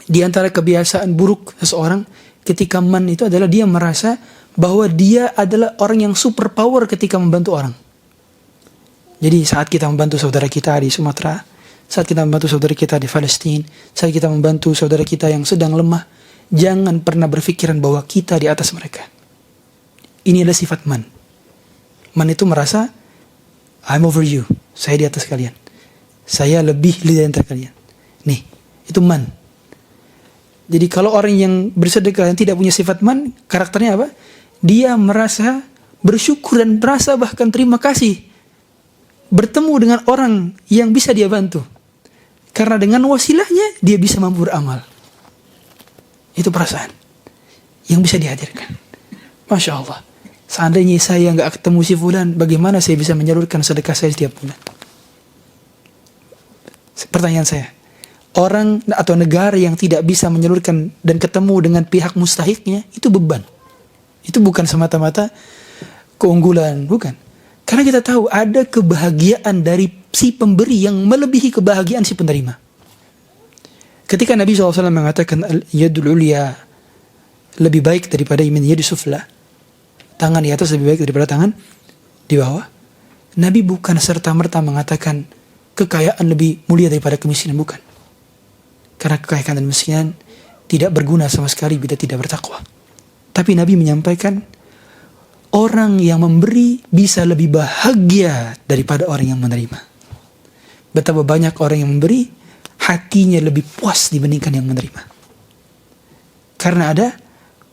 di antara kebiasaan buruk seseorang ketika man itu adalah dia merasa bahwa dia adalah orang yang super power ketika membantu orang. Jadi saat kita membantu saudara kita di Sumatera, saat kita membantu saudara kita di Palestina, saat kita membantu saudara kita yang sedang lemah, jangan pernah berpikiran bahwa kita di atas mereka. Ini adalah sifat man. Man itu merasa, I'm over you, saya di atas kalian, saya lebih dari antara kalian. Nih, itu man. Jadi kalau orang yang bersedekah yang tidak punya sifat man, karakternya apa? Dia merasa bersyukur dan merasa bahkan terima kasih bertemu dengan orang yang bisa dia bantu. Karena dengan wasilahnya dia bisa mampu beramal. Itu perasaan yang bisa dihadirkan. Masya Allah. Seandainya saya nggak ketemu si fulan, bagaimana saya bisa menyalurkan sedekah saya setiap bulan? Pertanyaan saya, orang atau negara yang tidak bisa menyalurkan dan ketemu dengan pihak mustahiknya, itu beban. Itu bukan semata-mata keunggulan, bukan. Karena kita tahu ada kebahagiaan dari si pemberi yang melebihi kebahagiaan si penerima. Ketika Nabi SAW mengatakan yadul ulya lebih baik daripada yadul sufla, tangan di atas lebih baik daripada tangan di bawah, Nabi bukan serta-merta mengatakan kekayaan lebih mulia daripada kemiskinan, bukan. Karena kekayaan dan kemiskinan tidak berguna sama sekali bila tidak bertakwa. Tapi Nabi menyampaikan orang yang memberi bisa lebih bahagia daripada orang yang menerima. Betapa banyak orang yang memberi, hatinya lebih puas dibandingkan yang menerima. Karena ada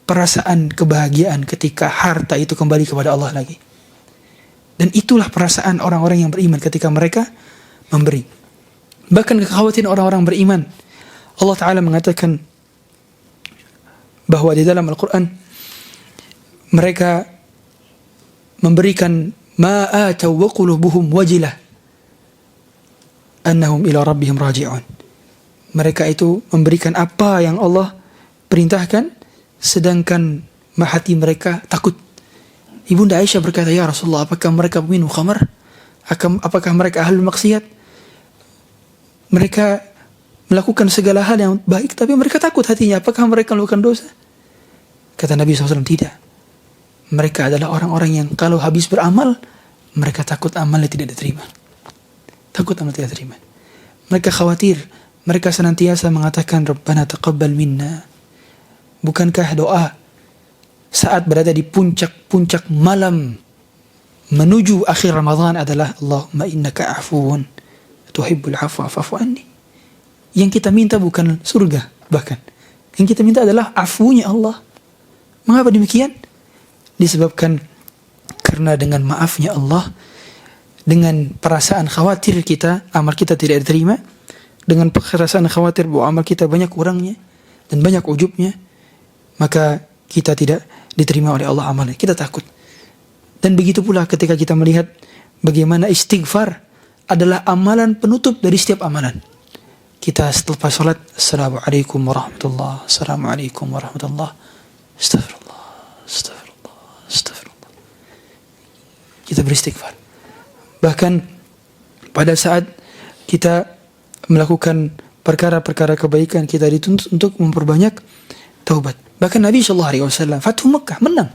perasaan kebahagiaan ketika harta itu kembali kepada Allah lagi. Dan itulah perasaan orang-orang yang beriman ketika mereka memberi. Bahkan kekhawatiran orang-orang beriman, Allah Ta'ala mengatakan bahwa di dalam Al-Quran mereka memberikan ma'ataw wa qulubuhum wajilah annahum ila rabbihim raji'un. Mereka itu memberikan apa yang Allah perintahkan, sedangkan hati mereka takut. Ibunda Aisyah berkata, ya Rasulullah, apakah mereka minum khamar? Apakah mereka ahlul maksiat? Mereka melakukan segala hal yang baik, tapi mereka takut hatinya. Apakah mereka melakukan dosa? Kata Nabi SAW, tidak. Mereka adalah orang-orang yang kalau habis beramal, mereka takut amalnya tidak diterima. Takut amal tidak diterima. Mereka khawatir. Mereka senantiasa mengatakan, Rabbana taqabbal minna. Bukankah doa saat berada di puncak-puncak malam menuju akhir Ramadan adalah Allahumma innaka afuun tuhibbul afwa fa'fu anni. Yang kita minta bukan surga, bahkan yang kita minta adalah afunya Allah. Mengapa demikian? Disebabkan karena dengan maafnya Allah, dengan perasaan khawatir kita amal kita tidak diterima, dengan perasaan khawatir bahwa amal kita banyak kurangnya dan banyak ujubnya, maka kita tidak diterima oleh Allah amalnya. Kita takut. Dan begitu pula ketika kita melihat bagaimana istighfar adalah amalan penutup dari setiap amalan. Kita setelah salat, Assalamualaikum warahmatullahi, Assalamualaikum warahmatullahi, Astagfirullah, Astagfirullah, Astagfirullah. Kita beristighfar. Bahkan pada saat kita melakukan perkara-perkara kebaikan, kita dituntut untuk memperbanyak taubat. Bahkan Nabi SAW Fathu Mekah menang.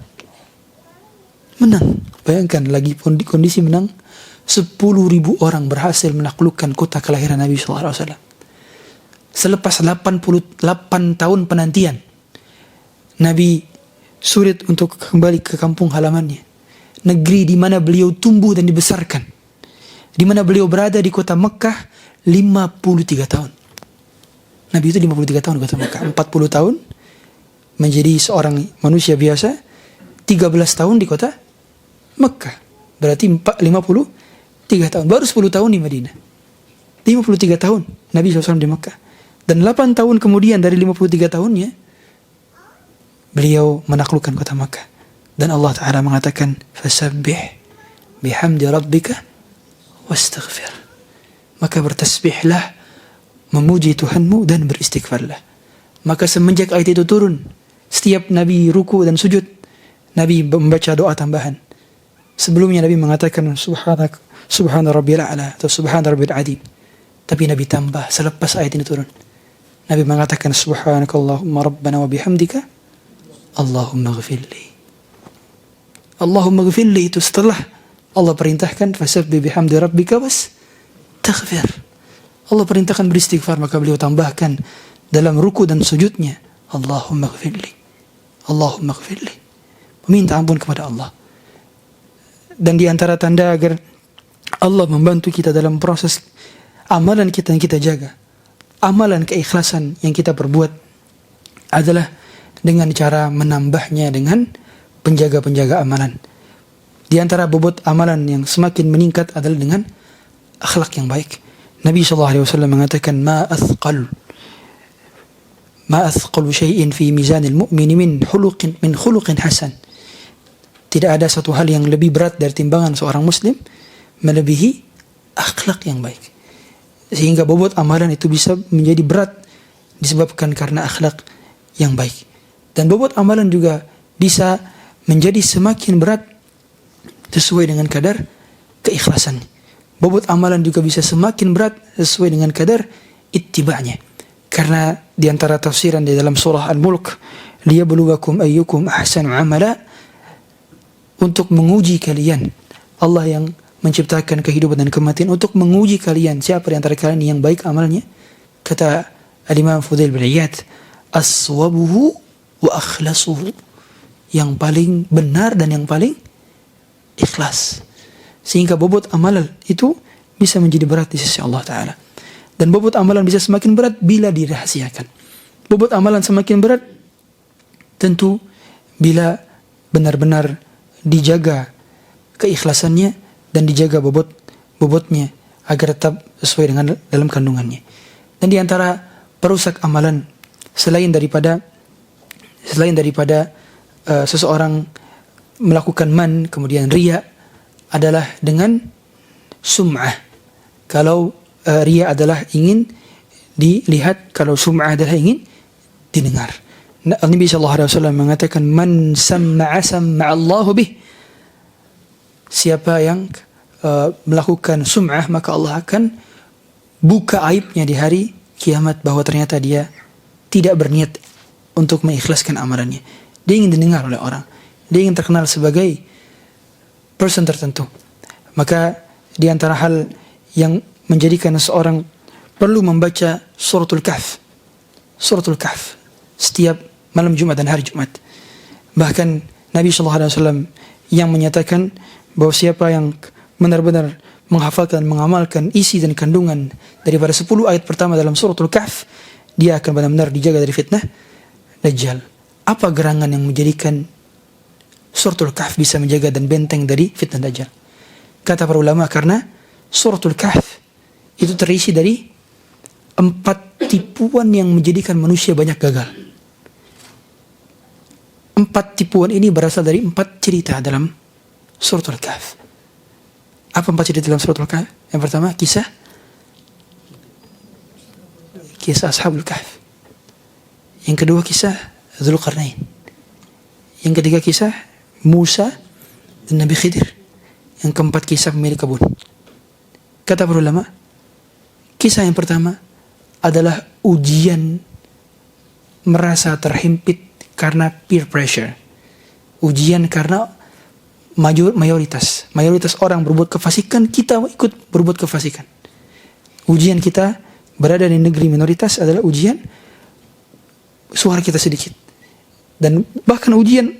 Bayangkan lagi kondisi menang, 10.000 orang berhasil menaklukkan kota kelahiran Nabi SAW. Selepas 88 tahun penantian, Nabi sulit untuk kembali ke kampung halamannya, negeri di mana beliau tumbuh dan dibesarkan, di mana beliau berada di kota Mekah 53 tahun. Nabi itu 53 tahun di kota Mekah, 40 tahun menjadi seorang manusia biasa, 13 tahun di kota Mekah. Berarti 53 tahun. Baru 10 tahun di Madinah. 53 tahun Nabi SAW di Mekah. Dan 8 tahun kemudian dari 53 tahunnya, beliau menaklukkan kota Mekah. Dan Allah Ta'ala mengatakan, fasabbih bihamdi rabbika wastaghfir. Maka bertasbihlah, memuji Tuhanmu dan beristighfarlah. Maka semenjak ayat itu turun, setiap Nabi ruku dan sujud, Nabi membaca doa tambahan. Sebelumnya Nabi mengatakan subhana rabbil a'la atau subhana rabbil azim. Tapi Nabi tambah selepas ayat ini turun. Nabi mengatakan subhanakallahumma rabbana wa bihamdika Allahumma ghfirli. Allahumma ghfirli itu setelah Allah perintahkan fasabbih bihamdi rabbika wastaghfir. Allah perintahkan beristighfar, maka beliau tambahkan dalam ruku dan sujudnya Allahumma ghfirli. Allahumma ghfirli. Meminta ampun kepada Allah. Dan di antara tanda agar Allah membantu kita dalam proses amalan kita yang kita jaga, amalan keikhlasan yang kita perbuat, adalah dengan cara menambahnya dengan penjaga-penjaga amalan. Di antara bobot amalan yang semakin meningkat adalah dengan akhlak yang baik. Nabi SAW mengatakan, ma athqalu syai'in fi mizanil mu'mini min khuluqin hasan. Tidak ada satu hal yang lebih berat dari timbangan seorang muslim melebihi akhlak yang baik. Sehingga bobot amalan itu bisa menjadi berat disebabkan karena akhlak yang baik. Dan bobot amalan juga bisa menjadi semakin berat sesuai dengan kadar keikhlasan. Bobot amalan juga bisa semakin berat sesuai dengan kadar ittiba'nya. Karena di antara tafsiran di dalam surah Al-Mulk, liyabluwakum ayyukum ahsanu amala, untuk menguji kalian. Allah yang menciptakan kehidupan dan kematian untuk menguji kalian, siapa di antara kalian yang baik amalnya. Kata Al-Imam Fudail bin Iyad, aswabuhu wa akhlasuhu, yang paling benar dan yang paling ikhlas. Sehingga bobot amalan itu bisa menjadi berat di sisi Allah Ta'ala. Dan bobot amalan bisa semakin berat bila dirahasiakan. Bobot amalan semakin berat tentu bila benar-benar dijaga keikhlasannya dan dijaga bobotnya agar tetap sesuai dengan dalam kandungannya. Dan di antara perusak amalan selain daripada seseorang melakukan kemudian riya, adalah dengan sum'ah. Kalau riya adalah ingin dilihat, kalau sum'ah adalah ingin didengar. Nabi SAW mengatakan, man samma'a samma'allahu bih. Siapa yang melakukan sum'ah, maka Allah akan buka aibnya di hari kiamat, bahwa ternyata dia tidak berniat untuk mengikhlaskan amalannya. Dia ingin didengar oleh orang, dia ingin terkenal sebagai person tertentu. Maka di antara hal yang menjadikan seorang perlu membaca suratul Kahf setiap malam Jumat dan hari Jumat. Bahkan Nabi SAW yang menyatakan bahwa siapa yang benar-benar menghafalkan, mengamalkan isi dan kandungan daripada 10 ayat pertama dalam suratul Kahf, dia akan benar-benar dijaga dari fitnah Dajjal. Apa gerangan yang menjadikan suratul Kahf bisa menjaga dan benteng dari fitnah Dajjal? Kata para ulama, karena suratul Kahf itu terisi dari 4 tipuan yang menjadikan manusia banyak gagal. 4 tipuan ini berasal dari 4 cerita dalam suratul Kahf. Apa 4 cerita dalam suratul Kahf? Yang pertama, kisah Ashabul Kahf. Yang kedua, kisah Dzulqarnain. Yang ketiga, kisah Musa dan Nabi Khidir. Yang keempat, kisah pemilik kebun. Kata para ulama, kisah yang pertama adalah ujian merasa terhimpit karena peer pressure. Ujian karena mayoritas orang berbuat kefasikan, kita ikut berbuat kefasikan. Ujian kita berada di negeri minoritas adalah ujian suara kita sedikit. Dan bahkan ujian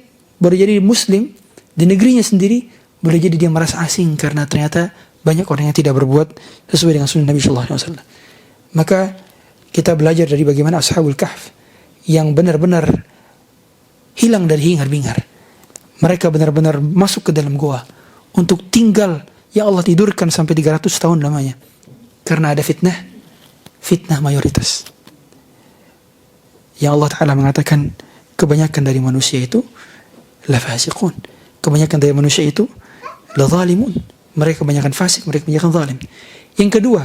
boleh jadi muslim di negerinya sendiri, boleh jadi dia merasa asing karena ternyata banyak orang yang tidak berbuat sesuai dengan sunnah Nabi sallallahu alaihi wasallam. Maka kita belajar dari bagaimana Ashabul Kahf yang benar-benar hilang dari hingar-bingar. Mereka benar-benar masuk ke dalam goa untuk tinggal yang Allah tidurkan sampai 300 tahun lamanya. Karena ada fitnah mayoritas. Yang Allah Ta'ala mengatakan kebanyakan dari manusia itu la fasiqun. Kebanyakan dari manusia itu la zalimun. Mereka kebanyakan fasik, mereka kebanyakan zalim. Yang kedua,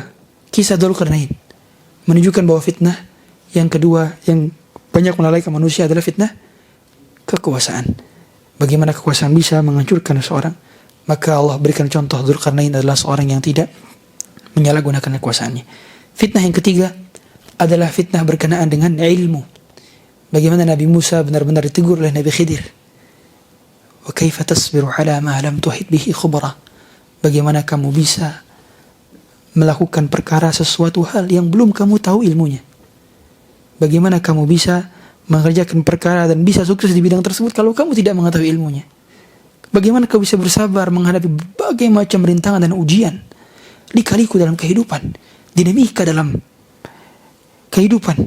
kisah Dzulqarnain menunjukkan bahwa fitnah yang kedua yang banyak melalaikan manusia adalah fitnah kekuasaan. Bagaimana kekuasaan bisa menghancurkan seseorang? Maka Allah berikan contoh, Dzulqarnain adalah seorang yang tidak menyalahgunakan kekuasaannya. Fitnah yang ketiga adalah fitnah berkenaan dengan ilmu. Bagaimana Nabi Musa benar-benar ditegur oleh Nabi Khidir. Wa kaifa tasbiru ala ma lam tuhit bihi khubra. Bagaimana kamu bisa melakukan perkara sesuatu hal yang belum kamu tahu ilmunya? Bagaimana kamu bisa mengerjakan perkara dan bisa sukses di bidang tersebut kalau kamu tidak mengetahui ilmunya? Bagaimana kamu bisa bersabar menghadapi berbagai macam rintangan dan ujian, lika-liku dalam kehidupan, dinamika dalam kehidupan,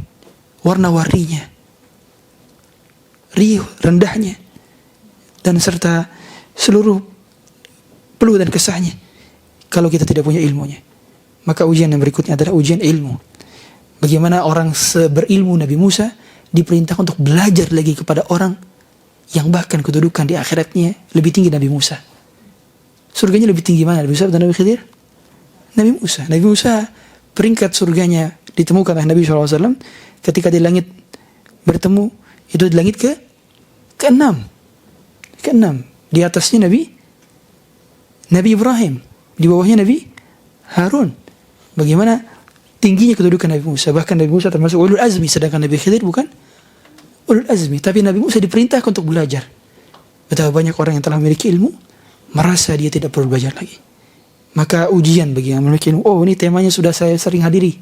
warna-warninya, riuh, rendahnya, dan serta seluruh peluh dan kesahnya kalau kita tidak punya ilmunya? Maka ujian yang berikutnya adalah ujian ilmu. Bagaimana orang berilmu Nabi Musa diperintah untuk belajar lagi kepada orang yang bahkan kedudukan di akhiratnya lebih tinggi Nabi Musa. Surganya lebih tinggi mana, Nabi Musa atau Nabi Khidir? Nabi Musa. Nabi Musa peringkat surganya ditemukan oleh Nabi SAW ketika di langit bertemu, itu di langit ke-6. Di atasnya Nabi Ibrahim, di bawahnya Nabi Harun. Bagaimana tingginya kedudukan Nabi Musa. Bahkan Nabi Musa termasuk ulul azmi, sedangkan Nabi Khidir bukan ulul azmi. Tapi Nabi Musa diperintahkan untuk belajar. Betapa banyak orang yang telah memiliki ilmu merasa dia tidak perlu belajar lagi. Maka ujian bagi yang memiliki ilmu. Oh, ini temanya sudah saya sering hadiri.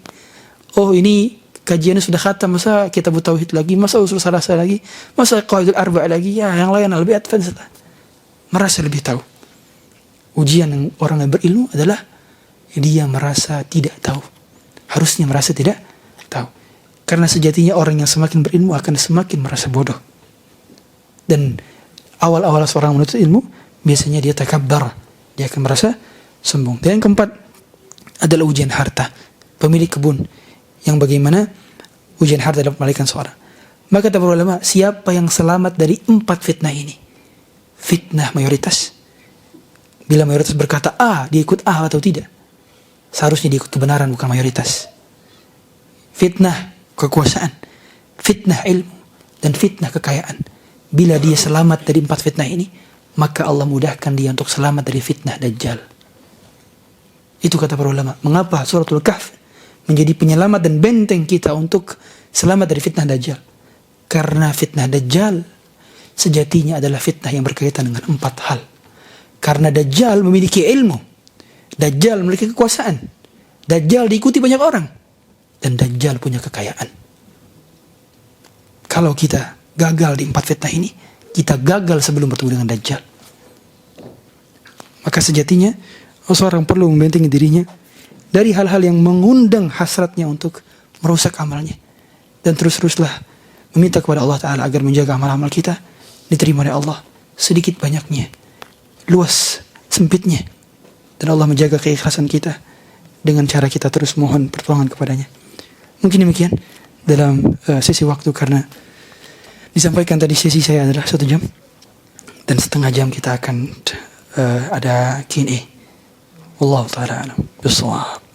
Oh, ini kajiannya sudah khatam. Masa kitab tauhid lagi? Masa usul salasa lagi? Masa qawaidul arba' lagi? Ya, yang lain lebih advance lah. Merasa lebih tahu. Ujian yang orang yang berilmu adalah dia merasa tidak tahu. Harusnya merasa tidak tahu. Karena sejatinya orang yang semakin berilmu akan semakin merasa bodoh. Dan awal-awal seorang menuntut ilmu, biasanya dia takabbar. Dia akan merasa sombong. Dan yang keempat adalah ujian harta. Pemilik kebun. Yang bagaimana ujian harta dapat melahirkan seorang. Maka kata para ulama, siapa yang selamat dari 4 fitnah ini? Fitnah mayoritas. Bila mayoritas berkata A, dia ikut A atau tidak? Seharusnya dia ikut kebenaran, bukan mayoritas. Fitnah kekuasaan, fitnah ilmu, dan fitnah kekayaan. Bila dia selamat dari 4 fitnah ini, maka Allah mudahkan dia untuk selamat dari fitnah Dajjal. Itu kata para ulama. Mengapa Suratul Kahf menjadi penyelamat dan benteng kita untuk selamat dari fitnah Dajjal? Karena fitnah Dajjal sejatinya adalah fitnah yang berkaitan dengan 4 hal. Karena Dajjal memiliki ilmu, Dajjal memiliki kekuasaan, Dajjal diikuti banyak orang, dan Dajjal punya kekayaan. Kalau kita gagal di 4 fitnah ini, kita gagal sebelum bertemu dengan Dajjal. Maka sejatinya seorang perlu membentengi dirinya dari hal-hal yang mengundang hasratnya untuk merusak amalnya. Dan terus-teruslah meminta kepada Allah Ta'ala agar menjaga amal-amal kita diterima oleh Allah, sedikit banyaknya, luas sempitnya. Dan Allah menjaga keikhlasan kita dengan cara kita terus mohon pertolongan kepadanya. Mungkin demikian dalam sesi waktu, karena disampaikan tadi sesi saya adalah 1 jam. Dan setengah jam kita akan ada Q&A. Wallahu ta'ala alam bissawab.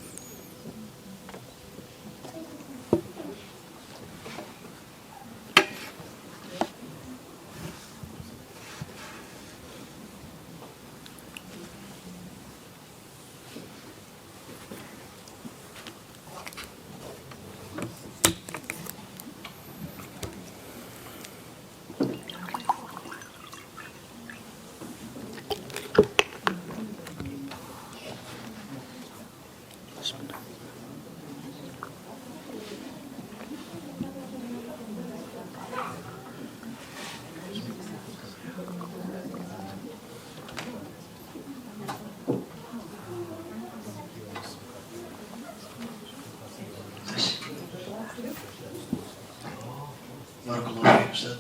Barakallahu fiik, Ustaz.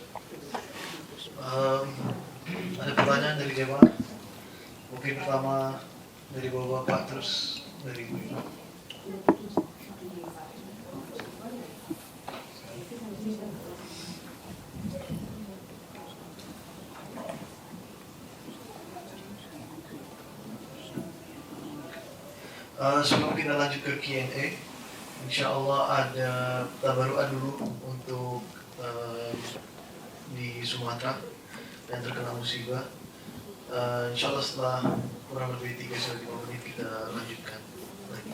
Ada pertanyaan dari jemaah? Mungkin pertama dari bapak-bapak, terus dari ibu. Sebelum kita lanjut ke Q&A, insya Allah ada tabaruan dulu untuk di Sumatera yang terkena musibah. Insya Allah setelah kurang lebih 3-5 menit kita lanjutkan lagi.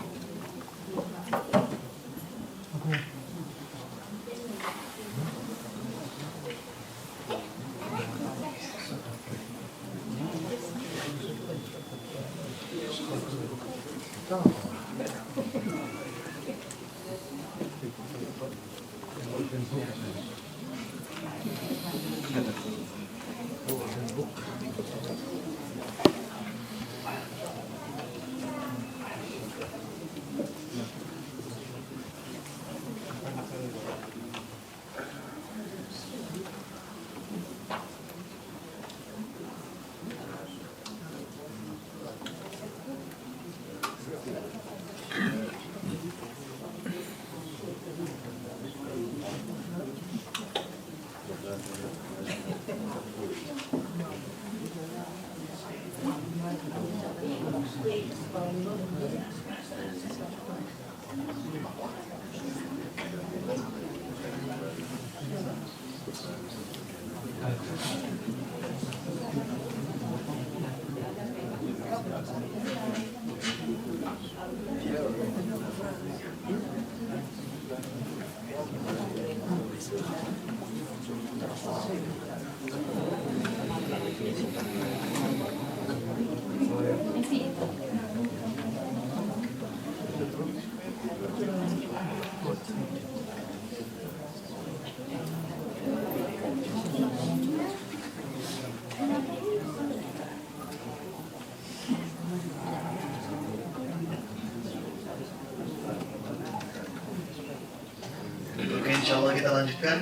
Oke, insya Allah kita lanjutkan.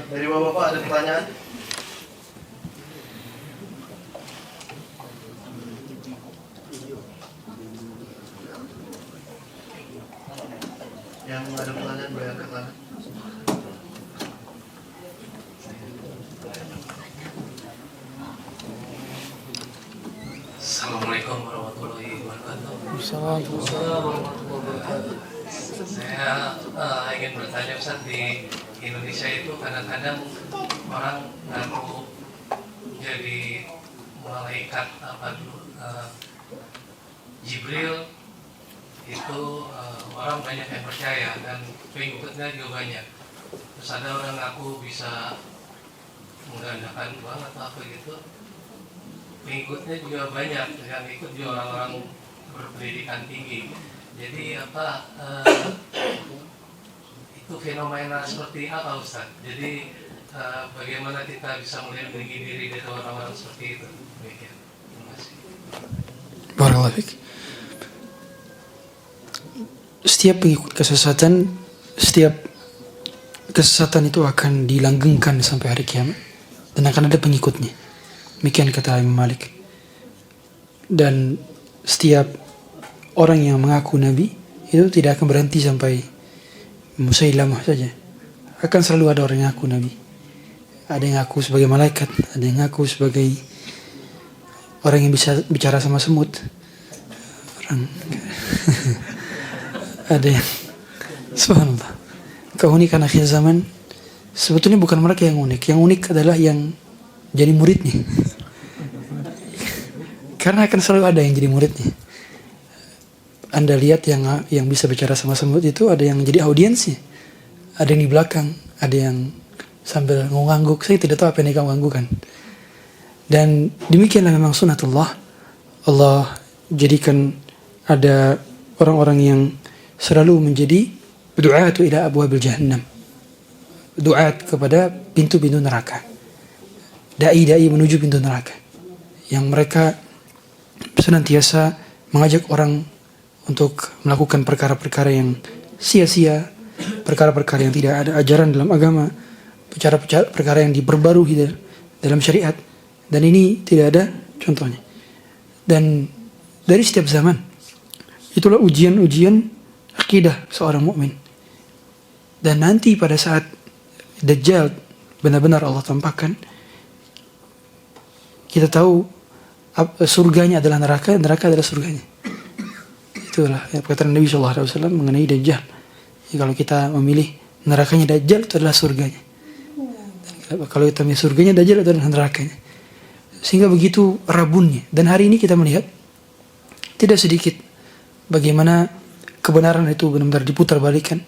Dari bapak-bapak ada pertanyaan? Yang ada pertanyaan boleh angkat tangan. Assalamualaikum warahmatullahi wabarakatuh. Assalamualaikum. Saya ingin bertanya, Ustaz, di Indonesia itu kadang-kadang orang ngaku jadi malaikat Jibril itu, orang banyak yang percaya dan pengikutnya juga banyak. Terus ada orang ngaku bisa menggandakan uang atau apa gitu, pengikutnya juga banyak, yang ikut juga orang-orang berpendidikan tinggi. Jadi itu fenomena seperti apa, Ustaz? Jadi bagaimana kita bisa melindungi diri dari orang-orang seperti itu? Demikian. Terima kasih. Barakallahu fiik. Setiap pengikut kesesatan, setiap kesesatan itu akan dilanggengkan sampai hari kiamat dan akan ada pengikutnya. Demikian kata Imam Malik. Dan setiap orang yang mengaku Nabi itu tidak akan berhenti sampai Musailamah saja. Akan selalu ada orang yang ngaku Nabi. Ada yang ngaku sebagai malaikat, ada yang ngaku sebagai orang yang bisa bicara sama semut. Orang ada yang subhanallah. Keunikan akhir zaman sebetulnya bukan mereka yang unik. Yang unik adalah yang jadi muridnya. Karena akan selalu ada yang jadi muridnya. Anda lihat yang bisa bicara sama semut itu ada yang jadi audiensnya, ada yang di belakang, ada yang sambil ngangguk. Saya tidak tahu apa yang kamu ganggukan. Dan demikianlah memang sunatullah. Allah jadikan ada orang-orang yang selalu menjadi du'atu ila abwabil jahannam, du'at kepada pintu-pintu neraka, dai-dai menuju pintu neraka, yang mereka senantiasa mengajak orang untuk melakukan perkara-perkara yang sia-sia, perkara-perkara yang tidak ada ajaran dalam agama, perkara yang diperbarui dalam syariat, dan ini tidak ada contohnya. Dan dari setiap zaman itulah ujian-ujian akidah seorang mukmin. Dan nanti pada saat Dajjal benar-benar Allah tampakkan, kita tahu surganya adalah neraka, neraka adalah surganya. Itulah perkataan Nabi SAW mengenai Dajjal. Jadi kalau kita memilih nerakanya Dajjal, itu adalah surganya. Dan kalau kita memilih surganya, Dajjal itu adalah nerakanya. Sehingga begitu rabunnya. Dan hari ini kita melihat tidak sedikit bagaimana kebenaran itu benar-benar diputar balikan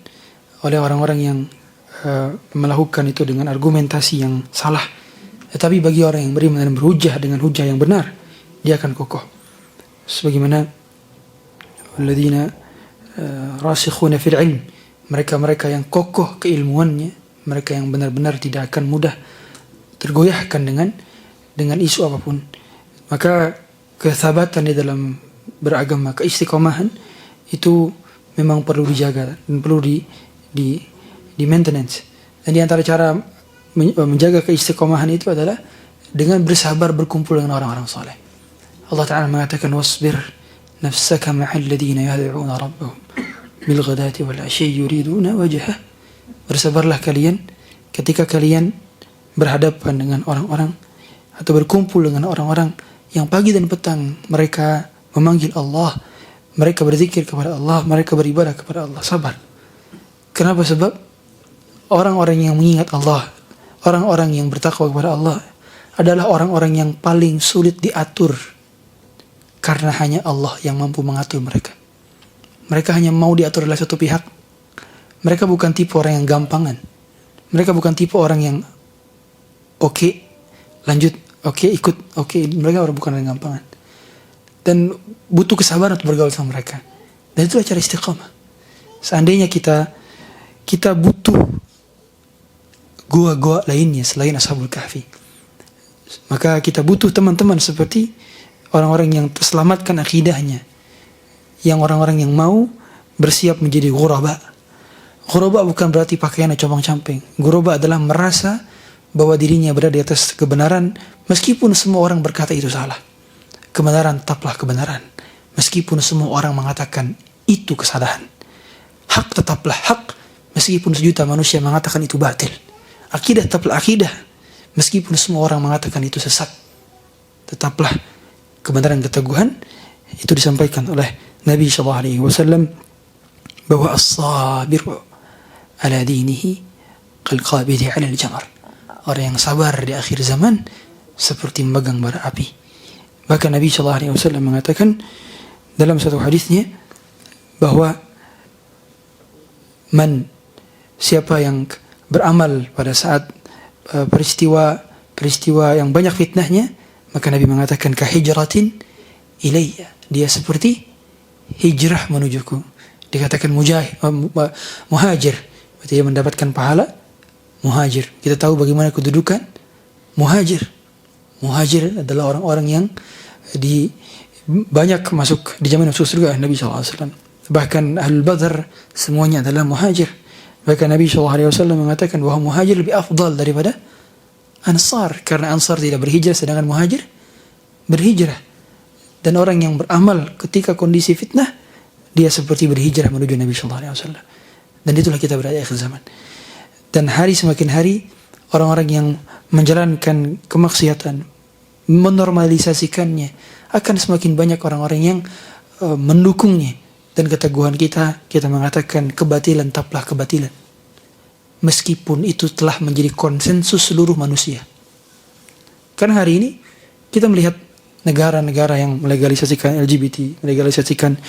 oleh orang-orang yang melakukan itu dengan argumentasi yang salah. Tetapi bagi orang yang beriman dan berhujjah dengan hujjah yang benar, dia akan kokoh. Sebagaimana alladzina rasikhuna fil ilm, mereka-mereka yang kokoh keilmuannya, mereka yang benar-benar tidak akan mudah tergoyahkan dengan isu apapun. Maka kethabatan di dalam beragama, keistiqomahan itu memang perlu dijaga dan perlu di maintenance. Dan di antara cara menjaga keistiqomahan itu adalah dengan bersabar berkumpul dengan orang-orang saleh. Allah Ta'ala mengatakan wasbir nafsaka ma'al ladzina yad'una rabbahum bil ghadati wal 'ashyi yuriduna wajhah. Bersabarlah kalian ketika kalian berhadapan dengan orang-orang atau berkumpul dengan orang-orang yang pagi dan petang mereka memanggil Allah, mereka berzikir kepada Allah, mereka beribadah kepada Allah. Sabar. Kenapa? Sebab orang-orang yang mengingat Allah, orang-orang yang bertakwa kepada Allah adalah orang-orang yang paling sulit diatur, karena hanya Allah yang mampu mengatur mereka. Mereka hanya mau diatur oleh satu pihak. Mereka bukan tipe orang yang gampangan. Mereka bukan tipe orang yang oke, lanjut, oke, ikut, oke. Mereka bukan orang yang gampangan. Dan butuh kesabaran untuk bergaul sama mereka. Dan itulah cara istiqamah. Seandainya kita butuh goa-goa lainnya selain Ashabul Kahfi, maka kita butuh teman-teman seperti orang-orang yang terselamatkan akidahnya, yang orang-orang yang mau bersiap menjadi ghuraba. Ghuraba bukan berarti pakaiannya compang-camping. Ghuraba adalah merasa bahwa dirinya berada di atas kebenaran meskipun semua orang berkata itu salah. Kebenaran tetaplah kebenaran meskipun semua orang mengatakan itu kesalahan. Hak tetaplah hak meskipun sejuta manusia mengatakan itu batil. Akidah tetaplah akidah meskipun semua orang mengatakan itu sesat. Tetaplah kebenaran keteguhan. Itu disampaikan oleh Nabi SAW bahwa as-sabir ala dinihi qalqabidi ala al-jamar. Orang yang sabar di akhir zaman seperti memegang bara api. Bahkan Nabi SAW mengatakan dalam satu hadisnya bahwa siapa yang beramal pada saat peristiwa yang banyak fitnahnya, maka Nabi mengatakan kahijratin ilayya, dia seperti hijrah menujuku. Dikatakan muhajir, berarti dia mendapatkan pahala muhajir. Kita tahu bagaimana kedudukan muhajir. Muhajir adalah orang-orang yang banyak masuk dijamin masuk surga Nabi SAW. Bahkan Ahlul Badr semuanya adalah muhajir. Bahkan Nabi SAW mengatakan bahwa muhajir lebih afdal daripada Ansar, karena Ansar tidak berhijrah sedangkan muhajir berhijrah. Dan orang yang beramal ketika kondisi fitnah, dia seperti berhijrah menuju Nabi SAW. Dan itulah kita berada di akhir zaman. Dan hari semakin hari orang-orang yang menjalankan kemaksiatan, menormalisasikannya, akan semakin banyak orang-orang yang mendukungnya. Dan keteguhan kita mengatakan kebatilan tetaplah kebatilan, meskipun itu telah menjadi konsensus seluruh manusia. Karena hari ini kita melihat negara-negara yang melegalisasikan LGBT, melegalisasikan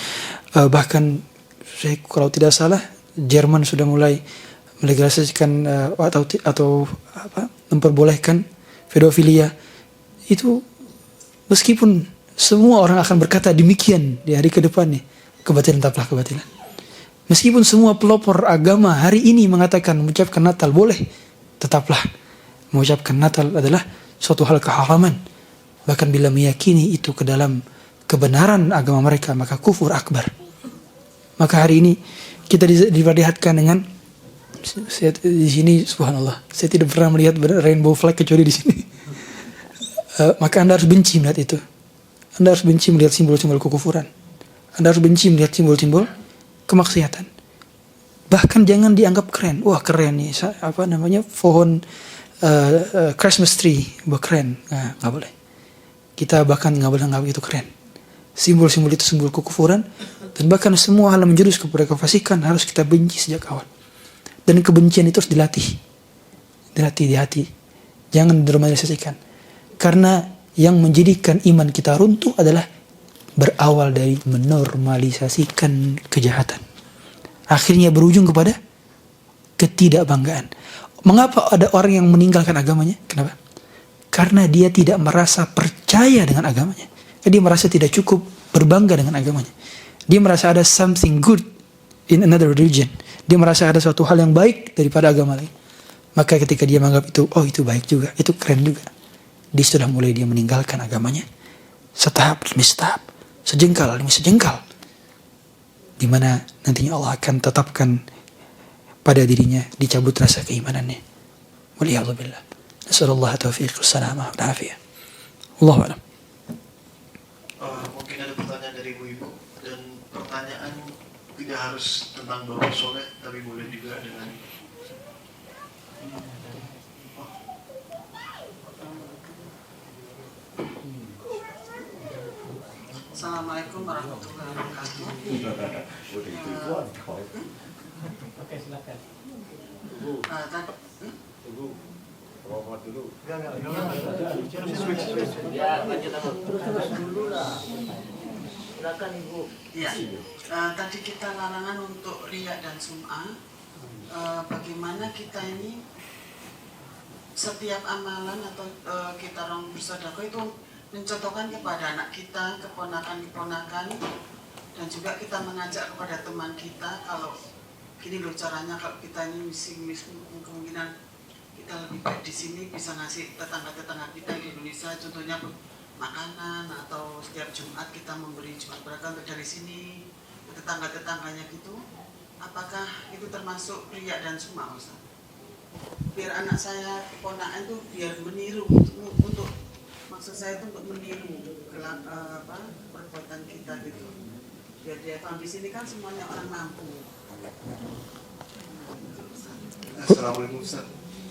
bahkan kalau tidak salah Jerman sudah mulai melegalisasikan atau memperbolehkan pedofilia. Itu meskipun semua orang akan berkata demikian di hari ke depannya, kebatilan tetaplah kebatilan. Meskipun semua pelopor agama hari ini mengatakan mengucapkan Natal boleh, tetaplah mengucapkan Natal adalah suatu hal keharaman. Bahkan bila meyakini itu ke dalam kebenaran agama mereka, maka kufur akbar. Maka hari ini kita diperlihatkan dengan Saya di sini, subhanallah, saya tidak pernah melihat rainbow flag kecuali di sini. Maka Anda harus benci melihat itu. Anda harus benci melihat simbol-simbol kekufuran. Anda harus benci melihat simbol-simbol kemaksiatan. Bahkan jangan dianggap keren. Wah keren nih, apa namanya, pohon Christmas tree, wah keren. Nah, nggak boleh. Kita bahkan nggak boleh anggap itu keren. Simbol-simbol itu simbol kekufuran, dan bahkan semua hal yang menjurus kepada kefasikan harus kita benci sejak awal. Dan kebencian itu harus dilatih di hati. Jangan dinormalisasikan. Karena yang menjadikan iman kita runtuh adalah berawal dari menormalisasikan kejahatan. Akhirnya berujung kepada ketidakbanggaan. Mengapa ada orang yang meninggalkan agamanya? Kenapa? Karena dia tidak merasa percaya dengan agamanya. Dia merasa tidak cukup berbangga dengan agamanya. Dia merasa ada something good in another religion. Dia merasa ada suatu hal yang baik daripada agama lain. Maka ketika dia menganggap itu, oh itu baik juga, itu keren juga, dia sudah mulai dia meninggalkan agamanya setahap demi setahap, sejengkal demi sejengkal, di mana nantinya Allah akan tetapkan pada dirinya dicabut rasa keimanannya. Waliyadzubillah. Nasallallahu taufiq wassalamah wal afiyah. Allahu a'lam. Mungkin ada pertanyaan dari ibu-ibu, dan pertanyaan tidak harus tentang Bapak Soleh, tapi boleh juga dengan Assalamualaikum warahmatullahi wabarakatuh. Oke, silakan. Silakan Ibu. Ya, tadi kita larangan untuk riya dan sum'ah. Bagaimana kita ini setiap amalan atau kita orang bersedekah itu mencontohkan kepada anak kita, keponakan-keponakan, dan juga kita mengajak kepada teman kita, kalau gini loh caranya, kalau kita ini kemungkinan kita lebih baik di sini bisa ngasih tetangga-tetangga kita di Indonesia, contohnya makanan, atau setiap Jumat kita memberi Jumat berkah untuk dari sini ke tetangga-tetangganya gitu. Apakah itu termasuk riya dan sum'ah, Ustaz? Biar anak saya, keponakan itu biar meniru untuk maksud saya itu untuk meniru perbuatan kita gitu. Biar dia paham, di sini kan semuanya orang mampu. Assalamualaikum Ustaz.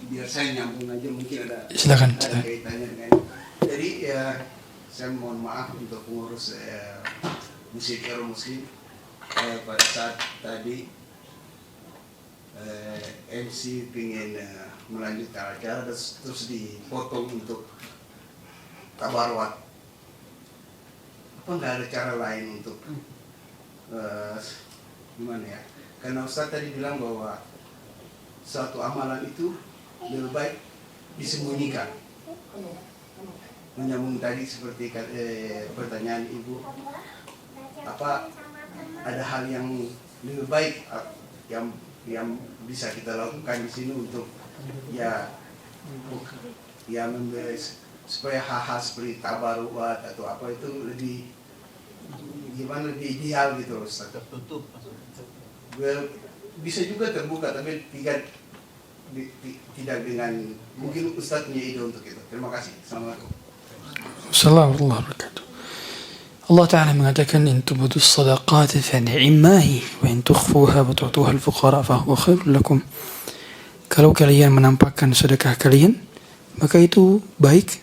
Biar saya nyambung aja, mungkin ada Silakan. kaitannya dengan. Jadi ya, saya mohon maaf untuk pengurus Masjid Khairul Muslim pada saat tadi MC ingin melanjutkan acara terus dipotong untuk tabarwat. Apa nggak ada cara lain untuk gimana ya? Karena Ustaz tadi bilang bahwa suatu amalan itu lebih baik disembunyikan. Menyambung tadi seperti pertanyaan Ibu, apa ada hal yang lebih baik yang bisa kita lakukan di sini untuk ya memberi supaya hal-hal seperti tabarruat atau apa itu lebih ideal gitu, Ustaz. Tertutup. Bisa juga terbuka, tapi tidak dengan, mungkin Ustaz punya ide untuk itu. Terima kasih. Assalamualaikum. Assalamualaikum warahmatullahi wabarakatuh. Allah Ta'ala mengatakan, in tubudus sadaqati fa ni'mahi wa in tukhfuha wa tu'tuha al-fuqara fa huwa khairul lakum. Kalau kalian menampakkan sedekah kalian, maka itu baik.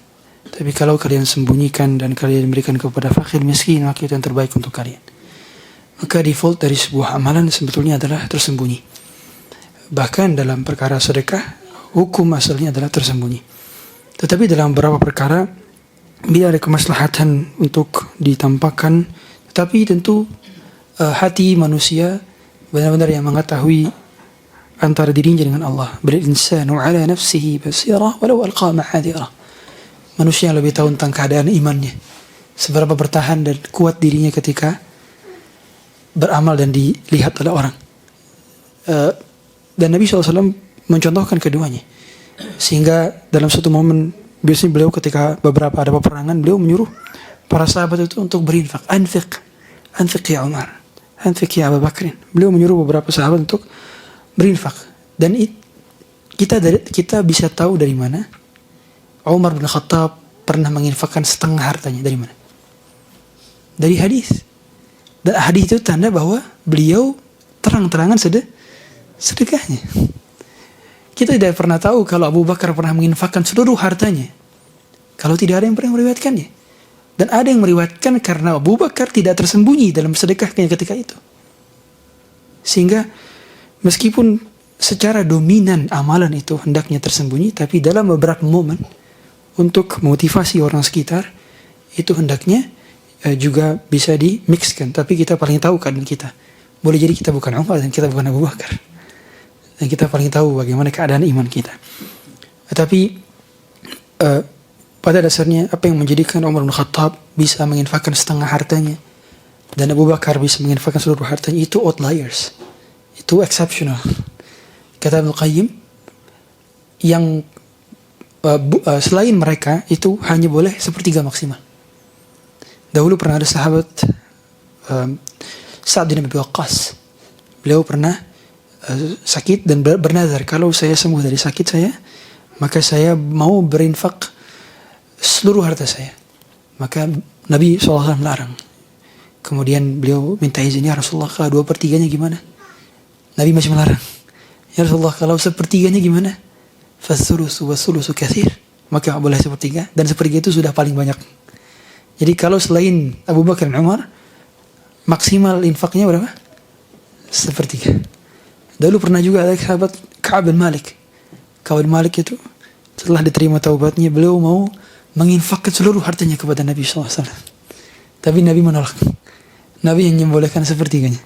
Tapi kalau kalian sembunyikan dan kalian berikan kepada fakir miskin, maka itu yang terbaik untuk kalian. Maka default dari sebuah amalan sebetulnya adalah tersembunyi. Bahkan dalam perkara sedekah, hukum asalnya adalah tersembunyi. Tetapi dalam beberapa perkara, bila ada kemaslahatan untuk ditampakkan, tetapi tentu hati manusia benar-benar yang mengetahui antara dirinya dengan Allah. Bal insanu ala nafsihi basirah walau alqa ma'adhirah. Manusia yang lebih tahu tentang keadaan imannya, seberapa bertahan dan kuat dirinya ketika beramal dan dilihat oleh orang. Dan Nabi SAW mencontohkan keduanya, sehingga dalam satu momen biasanya beliau ketika beberapa ada peperangan, beliau menyuruh para sahabat itu untuk berinfak. Anfiq ya Umar, anfiq ya Abu Bakrin. Beliau menyuruh beberapa sahabat untuk berinfak. Dan kita bisa tahu dari mana Umar bin Khattab pernah menginfakkan setengah hartanya. Dari mana? Dari hadis. Dan hadis itu tanda bahwa beliau terang-terangan sedekahnya. Kita tidak pernah tahu kalau Abu Bakar pernah menginfakkan seluruh hartanya, kalau tidak ada yang pernah meriwayatkannya. Dan ada yang meriwayatkan karena Abu Bakar tidak tersembunyi dalam sedekahnya ketika itu. Sehingga meskipun secara dominan amalan itu hendaknya tersembunyi, tapi dalam beberapa momen untuk memotivasi orang sekitar itu hendaknya juga bisa dimixkan. Tapi kita paling tahu keadaan kita. Boleh jadi kita bukan Umar dan kita bukan Abu Bakar, dan kita paling tahu bagaimana keadaan iman kita. Tapi pada dasarnya apa yang menjadikan Umar bin Khattab bisa menginfakkan setengah hartanya dan Abu Bakar bisa menginfakkan seluruh hartanya, itu outliers, itu exceptional. Kata Ibnu Qayyim, yang selain mereka itu hanya boleh sepertiga maksimal. Dahulu pernah ada sahabat Sa'd bin Abi Waqqas. Beliau pernah sakit dan bernazar, kalau saya sembuh dari sakit saya, maka saya mau berinfak seluruh harta saya. Maka Nabi SAW melarang. Kemudian beliau minta izin, ya Rasulullah, kalau 2/3 gimana? Nabi masih melarang. Ya Rasulullah, kalau 1/3 gimana? Fasulusu wasulusu katsir. Maka boleh 1/3, dan 1/3 itu sudah paling banyak. Jadi kalau selain Abu Bakar dan Umar, maksimal infaknya berapa? 1/3. Dulu pernah juga ada sahabat Ka'ab bin Malik. Ka'ab bin Malik itu setelah diterima taubatnya, beliau mau menginfakkan seluruh hartanya kepada Nabi SAW. Tapi Nabi menolak. Nabi hanya membolehkan 1/3.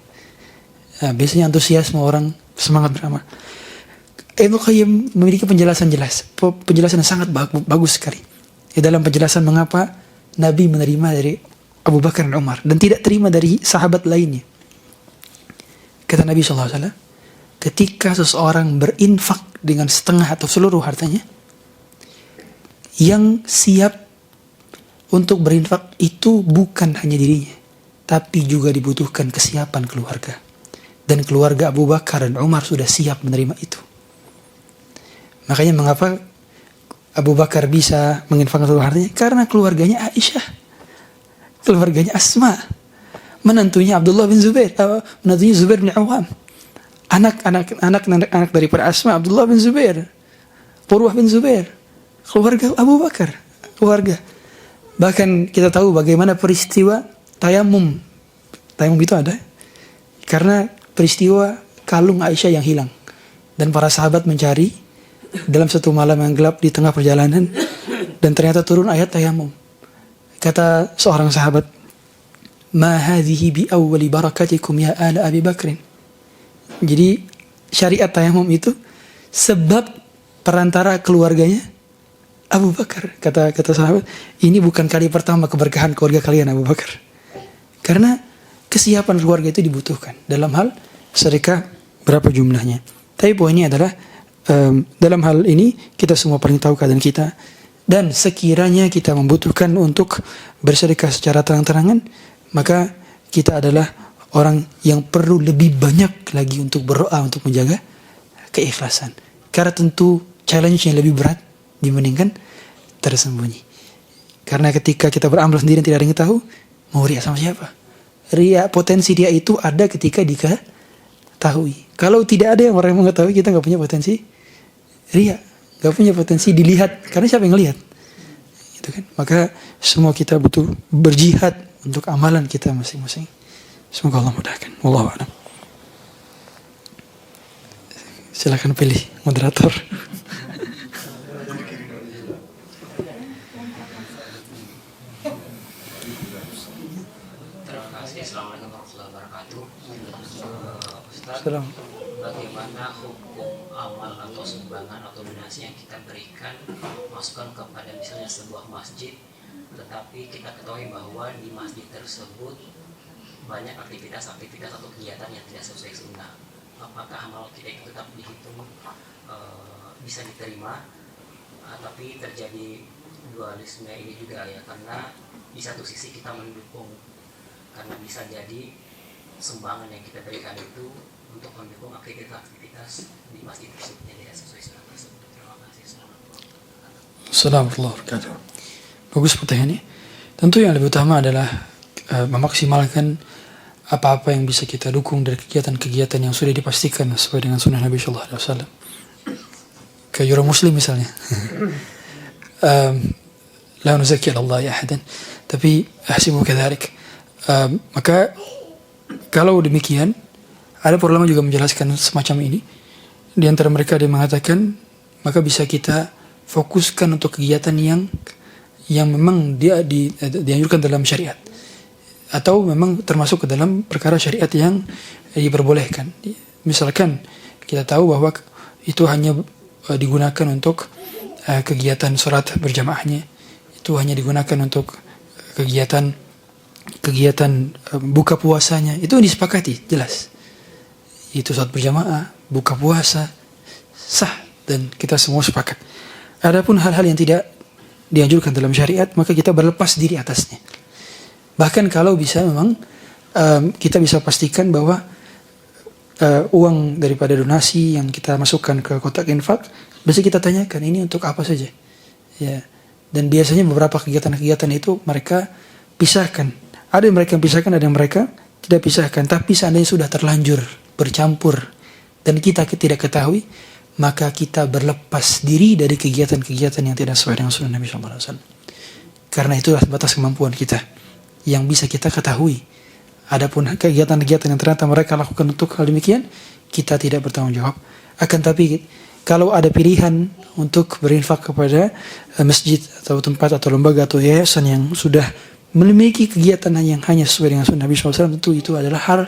Nah, biasanya antusiasme orang semangat beramal. Ibnu Qayyim memiliki penjelasan yang sangat bagus sekali. Dalam penjelasan mengapa Nabi menerima dari Abu Bakar dan Umar dan tidak terima dari sahabat lainnya. Kata Nabi SAW, ketika seseorang berinfak dengan setengah atau seluruh hartanya, yang siap untuk berinfak itu bukan hanya dirinya, tapi juga dibutuhkan kesiapan keluarga. Dan keluarga Abu Bakar dan Umar sudah siap menerima itu. Makanya mengapa Abu Bakar bisa menginfakkan seluruh hartanya? Karena keluarganya Aisyah, keluarganya Asma, menantunya Abdullah bin Zubair, menantunya Zubair bin Awam, anak daripada Asma, Abdullah bin Zubair, Urwah bin Zubair, keluarga Abu Bakar, keluarga. Bahkan kita tahu bagaimana peristiwa tayamum. Tayamum itu ada karena peristiwa kalung Aisyah yang hilang, dan para sahabat mencari dalam satu malam yang gelap di tengah perjalanan, dan ternyata turun ayat tayamum. Kata seorang sahabat, "Ma hadhihi bi awwali barakatikum ya ala Abi Bakrin." Jadi syariat tayamum itu sebab perantara keluarganya Abu Bakar. Kata sahabat, ini bukan kali pertama keberkahan keluarga kalian Abu Bakar. Karena kesiapan keluarga itu dibutuhkan dalam hal sedekah berapa jumlahnya. Tapi poinnya adalah dalam hal ini kita semua paling tahu keadaan kita, dan sekiranya kita membutuhkan untuk bersedekah secara terang-terangan, maka kita adalah orang yang perlu lebih banyak lagi untuk berdoa untuk menjaga keikhlasan. Karena tentu challenge-nya lebih berat dibandingkan tersembunyi. Karena ketika kita beramal sendiri dan tidak ada yang tahu, mau riya sama siapa? Riya, potensi dia itu ada ketika diketahui. Kalau tidak ada yang orang yang mengetahui, kita nggak punya potensi riya, nggak punya potensi dilihat. Karena siapa yang ngelihat? Gitu kan? Maka semua kita butuh berjihad untuk amalan kita masing-masing. Semoga Allah mudahkan. Wallahu a'lam. Silakan pilih moderator. Terima kasih. Assalamualaikum warahmatullahi wabarakatuh. Ustaz, Salam. bagaimana hukum amal atau sumbangan atau donasi yang kita berikan masukan kepada misalnya sebuah masjid, tetapi kita ketahui bahwa di masjid tersebut banyak aktivitas atau kegiatan yang tidak sesuai sunnah. Apakah amal kita itu tetap dihitung bisa diterima? Tapi terjadi dualisme ini juga ya, karena di satu sisi kita mendukung, karena bisa jadi sumbangan yang kita berikan itu untuk mendukung aktivitas di masjid tersebut yang tidak sesuai sunnah tersebut. Terima kasih. Assalamualaikum warahmatullahi wabarakatuh. Bagus pertanyaannya. Tentu yang lebih utama adalah memaksimalkan apa-apa yang bisa kita dukung dari kegiatan-kegiatan yang sudah dipastikan sesuai dengan sunnah Nabi Sallallahu Alaihi Wasallam. Kayak Euro Muslim misalnya. La nuzakki Allah ya ahadan. Tapi ahsibu kadzalik. Maka kalau demikian, ada para ulama juga menjelaskan semacam ini. Di antara mereka ada yang mengatakan, maka bisa kita fokuskan untuk kegiatan yang memang dia dianjurkan dalam syariat, atau memang termasuk ke dalam perkara syariat yang diperbolehkan. Misalkan kita tahu bahwa itu hanya digunakan untuk kegiatan sholat berjamaahnya, itu hanya digunakan untuk kegiatan buka puasanya, itu disepakati jelas. Itu sholat berjamaah, buka puasa sah dan kita semua sepakat. Adapun hal-hal yang tidak dianjurkan dalam syariat, maka kita berlepas diri atasnya. Bahkan kalau bisa memang kita bisa pastikan bahwa uang daripada donasi yang kita masukkan ke kotak infak, bisa kita tanyakan ini untuk apa saja. Ya. Dan biasanya beberapa kegiatan-kegiatan itu mereka pisahkan. Ada yang mereka pisahkan, ada yang mereka tidak pisahkan. Tapi seandainya sudah terlanjur bercampur dan kita tidak ketahui, maka kita berlepas diri dari kegiatan-kegiatan yang tidak sesuai dengan sunnah Nabi SAW. Karena itulah batas kemampuan kita yang bisa kita ketahui. Adapun kegiatan-kegiatan yang ternyata mereka lakukan untuk hal demikian, kita tidak bertanggung jawab. Akan tapi kalau ada pilihan untuk berinfak kepada masjid atau tempat atau lembaga atau yayasan yang sudah memiliki kegiatan yang hanya sesuai dengan sunnah Nabi SAW, tentu itu adalah hal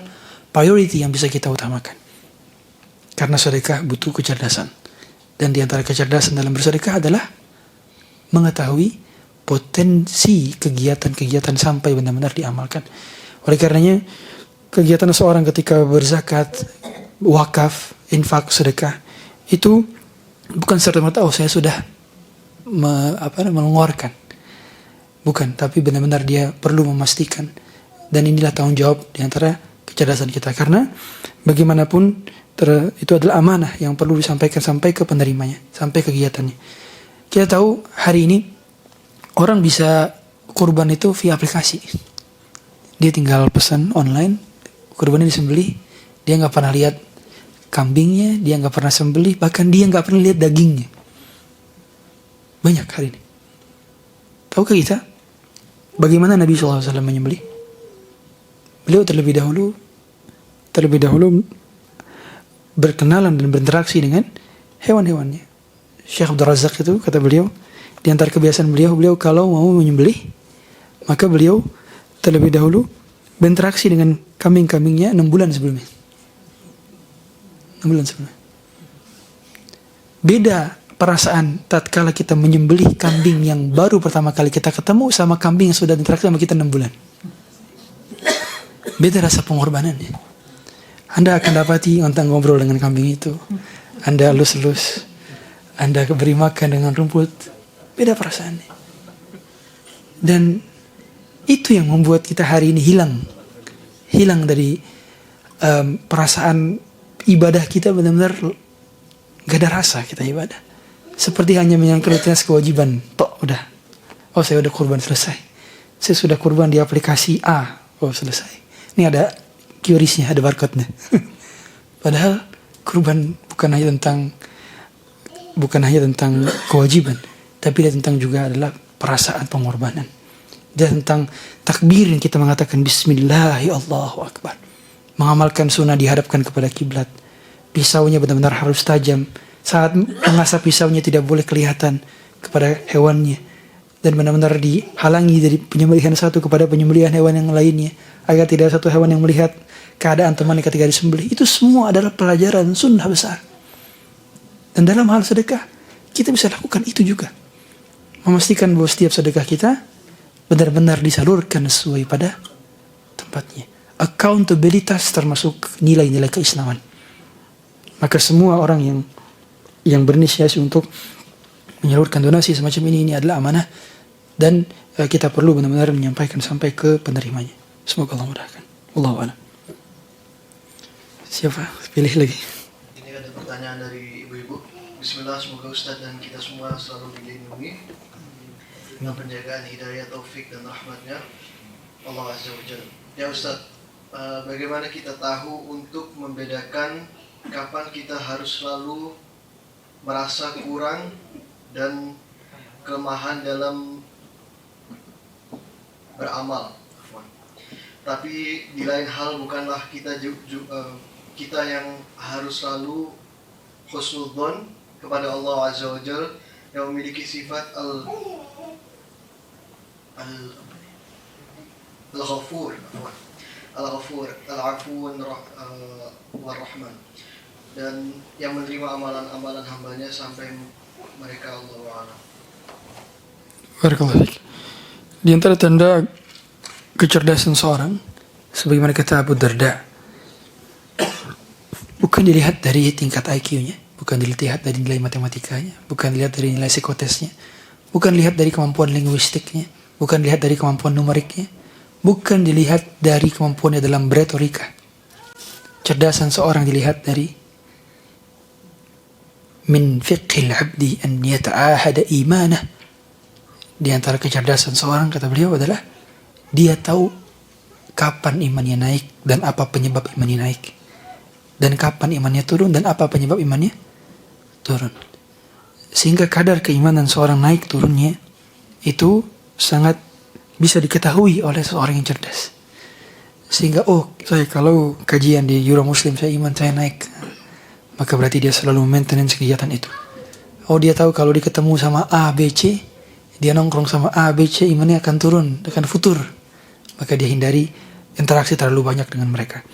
priority yang bisa kita utamakan. Karena sedekah butuh kecerdasan. Dan di antara kecerdasan dalam bersedekah adalah mengetahui potensi kegiatan-kegiatan sampai benar-benar diamalkan. Oleh karenanya, kegiatan seorang ketika berzakat, wakaf, infak, sedekah, itu bukan serta-merta saya sudah mengeluarkan. Bukan, tapi benar-benar dia perlu memastikan. Dan inilah tanggung jawab di antara kecerdasan kita. Karena bagaimanapun itu adalah amanah yang perlu disampaikan sampai ke penerimanya, sampai kegiatannya. Kita tahu hari ini orang bisa kurban itu via aplikasi. Dia tinggal pesan online, kurbannya disembelih, dia nggak pernah lihat kambingnya, dia nggak pernah sembelih, bahkan dia nggak pernah lihat dagingnya. Banyak hari ini. Tahukah kita bagaimana Nabi SAW menyembelih? Beliau terlebih dahulu berkenalan dan berinteraksi dengan hewan-hewannya. Syekh Abdul Razak itu kata beliau, di antara kebiasaan beliau kalau mau menyembelih, maka beliau terlebih dahulu berinteraksi dengan kambing-kambingnya 6 bulan sebelumnya. 6 bulan sebelumnya. Beda perasaan tatkala kita menyembelih kambing yang baru pertama kali kita ketemu sama kambing yang sudah berinteraksi sama kita 6 bulan. Beda rasa pengorbanannya. Anda akan dapati ontang ngobrol dengan kambing itu. Anda elus-elus. Anda beri makan dengan rumput. Beda perasaannya. Dan itu yang membuat kita hari ini hilang dari perasaan ibadah kita, benar-benar gak ada rasa kita ibadah. Seperti hanya menyangkut rutinitas kewajiban. Udah. Oh, saya udah kurban, selesai. Saya sudah kurban di aplikasi A. Oh, selesai. Ini ada QRIS-nya, ada barcode-nya. Padahal kurban bukan hanya tentang kewajiban, tapi tentang juga adalah perasaan pengorbanan. Dan tentang takbir yang kita mengatakan Bismillah, Allahu Akbar. Mengamalkan sunnah dihadapkan kepada kiblat. Pisaunya benar-benar harus tajam. Saat mengasah pisaunya tidak boleh kelihatan kepada hewannya. Dan benar-benar dihalangi dari penyembelihan satu kepada penyembelihan hewan yang lainnya. Agar tidak ada satu hewan yang melihat keadaan temannya ketika disembelih. Itu semua adalah pelajaran sunnah besar. Dan dalam hal sedekah, kita bisa lakukan itu juga. Memastikan bahwa setiap sedekah kita benar-benar disalurkan sesuai pada tempatnya. Accountabilitas termasuk nilai-nilai keislaman. Maka semua orang yang berinisiasi untuk menyalurkan donasi semacam ini adalah amanah. Dan kita perlu benar-benar menyampaikan sampai ke penerimanya. Semoga Allah mudahkan. Wallahu a'lam. Siapa? Pilih lagi. Ini ada pertanyaan dari ibu-ibu. Bismillah, semoga Ustadz dan kita semua selalu dilindungi dengan penjagaan hidayah, taufik dan rahmatnya Allah Azza wa Jalla. Ya Ustadz, bagaimana kita tahu untuk membedakan kapan kita harus selalu merasa kurang dan kelemahan dalam beramal, tapi di lain hal bukanlah kita yang harus selalu husnudzon kepada Allah Azza wa Jalla yang memiliki sifat al-Ghafur, al-Afuun war-Rahman, dan yang menerima amalan-amalan hambanya sampai mereka Allahu a'lam. Barakallahu fiik. Di antara tanda kecerdasan seorang, sebagaimana kata Abu Darda, bukan dilihat dari tingkat IQ-nya, bukan dilihat dari nilai matematikanya, bukan dilihat dari nilai psikotesnya, bukan dilihat dari kemampuan linguistiknya, bukan dilihat dari kemampuan numeriknya, bukan dilihat dari kemampuannya dalam retorika. Cerdasan seorang dilihat dari min fiqhil abdi an yata'ahada imanah. Di antara kecerdasan seorang, kata beliau, adalah dia tahu kapan imannya naik dan apa penyebab imannya naik, dan kapan imannya turun dan apa penyebab imannya turun. Sehingga kadar keimanan seorang naik turunnya itu sangat bisa diketahui oleh seorang yang cerdas. Sehingga saya kalau kajian di Euro Muslim iman saya naik, maka berarti dia selalu maintenance kegiatan itu. Dia tahu kalau dia ketemu sama A, B, C, dia nongkrong sama A, B, C, imannya akan turun, akan futur. Maka dia hindari interaksi terlalu banyak dengan mereka.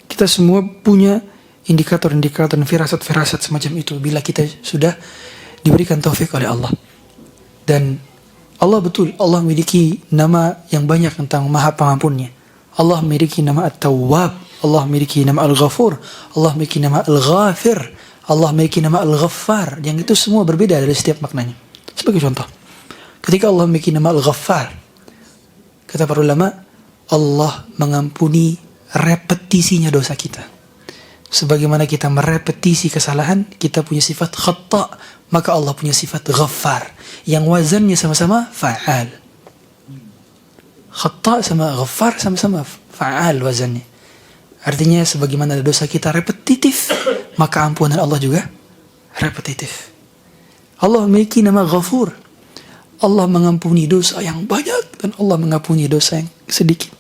Kita semua punya indikator-indikator dan firasat-firasat semacam itu bila kita sudah diberikan taufik oleh Allah. Dan Allah memiliki nama yang banyak tentang Maha Pengampunnya. Allah memiliki nama At-Tawwab, Allah memiliki nama Al-Ghafur, Allah memiliki nama Al-Ghafir, Allah memiliki nama Al-Ghaffar. Yang itu semua berbeda dari setiap maknanya. Sebagai contoh, ketika Allah memiliki nama Al-Ghaffar, kata para ulama, Allah mengampuni repetisinya dosa kita. Sebagaimana kita merepetisi kesalahan, kita punya sifat khata', maka Allah punya sifat Ghaffar, yang wazannya sama-sama fa'al. Khata' sama Ghaffar sama-sama fa'al wazannya. Artinya sebagaimana dosa kita repetitif, maka ampunan Allah juga repetitif. Allah memiliki nama Ghafur, Allah mengampuni dosa yang banyak dan Allah mengampuni dosa yang sedikit.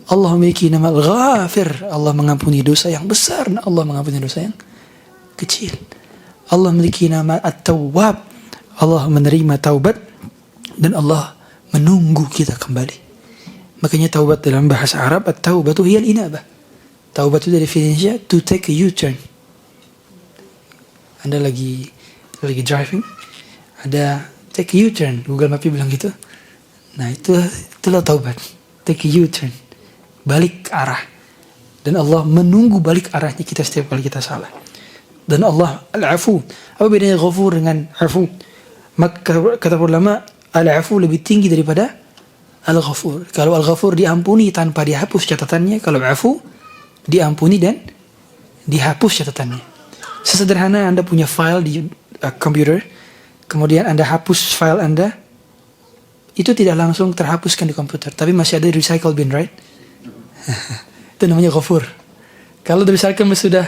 Allah memiliki nama Al-Ghafir, Allah mengampuni dosa yang besar dan Allah mengampuni dosa yang kecil. Allah memiliki nama At-Tawwab, Allah menerima taubat dan Allah menunggu kita kembali. Makanya taubat dalam bahasa Arab, at-taubatu hiya al-inabah. Taubat itu dari definisinya to take a U-turn. Anda lagi driving, ada take a U-turn, Google Maps bilang gitu. Nah, itulah taubat. Take a U-turn, balik arah. Dan Allah menunggu balik arahnya kita setiap kali kita salah. Dan Allah Al-Afu. Apa bedanya Ghafur dengan Afu? Maka kata ulama, Al-Afu lebih tinggi daripada Al-Ghafur. Kalau Al-Ghafur diampuni tanpa dihapus catatannya, kalau Afu diampuni dan dihapus catatannya. Sesederhana Anda punya file di komputer, kemudian Anda hapus file Anda, itu tidak langsung terhapuskan di komputer, tapi masih ada di recycle bin, right? Itu namanya Ghafur. Kalau di recycle bin sudah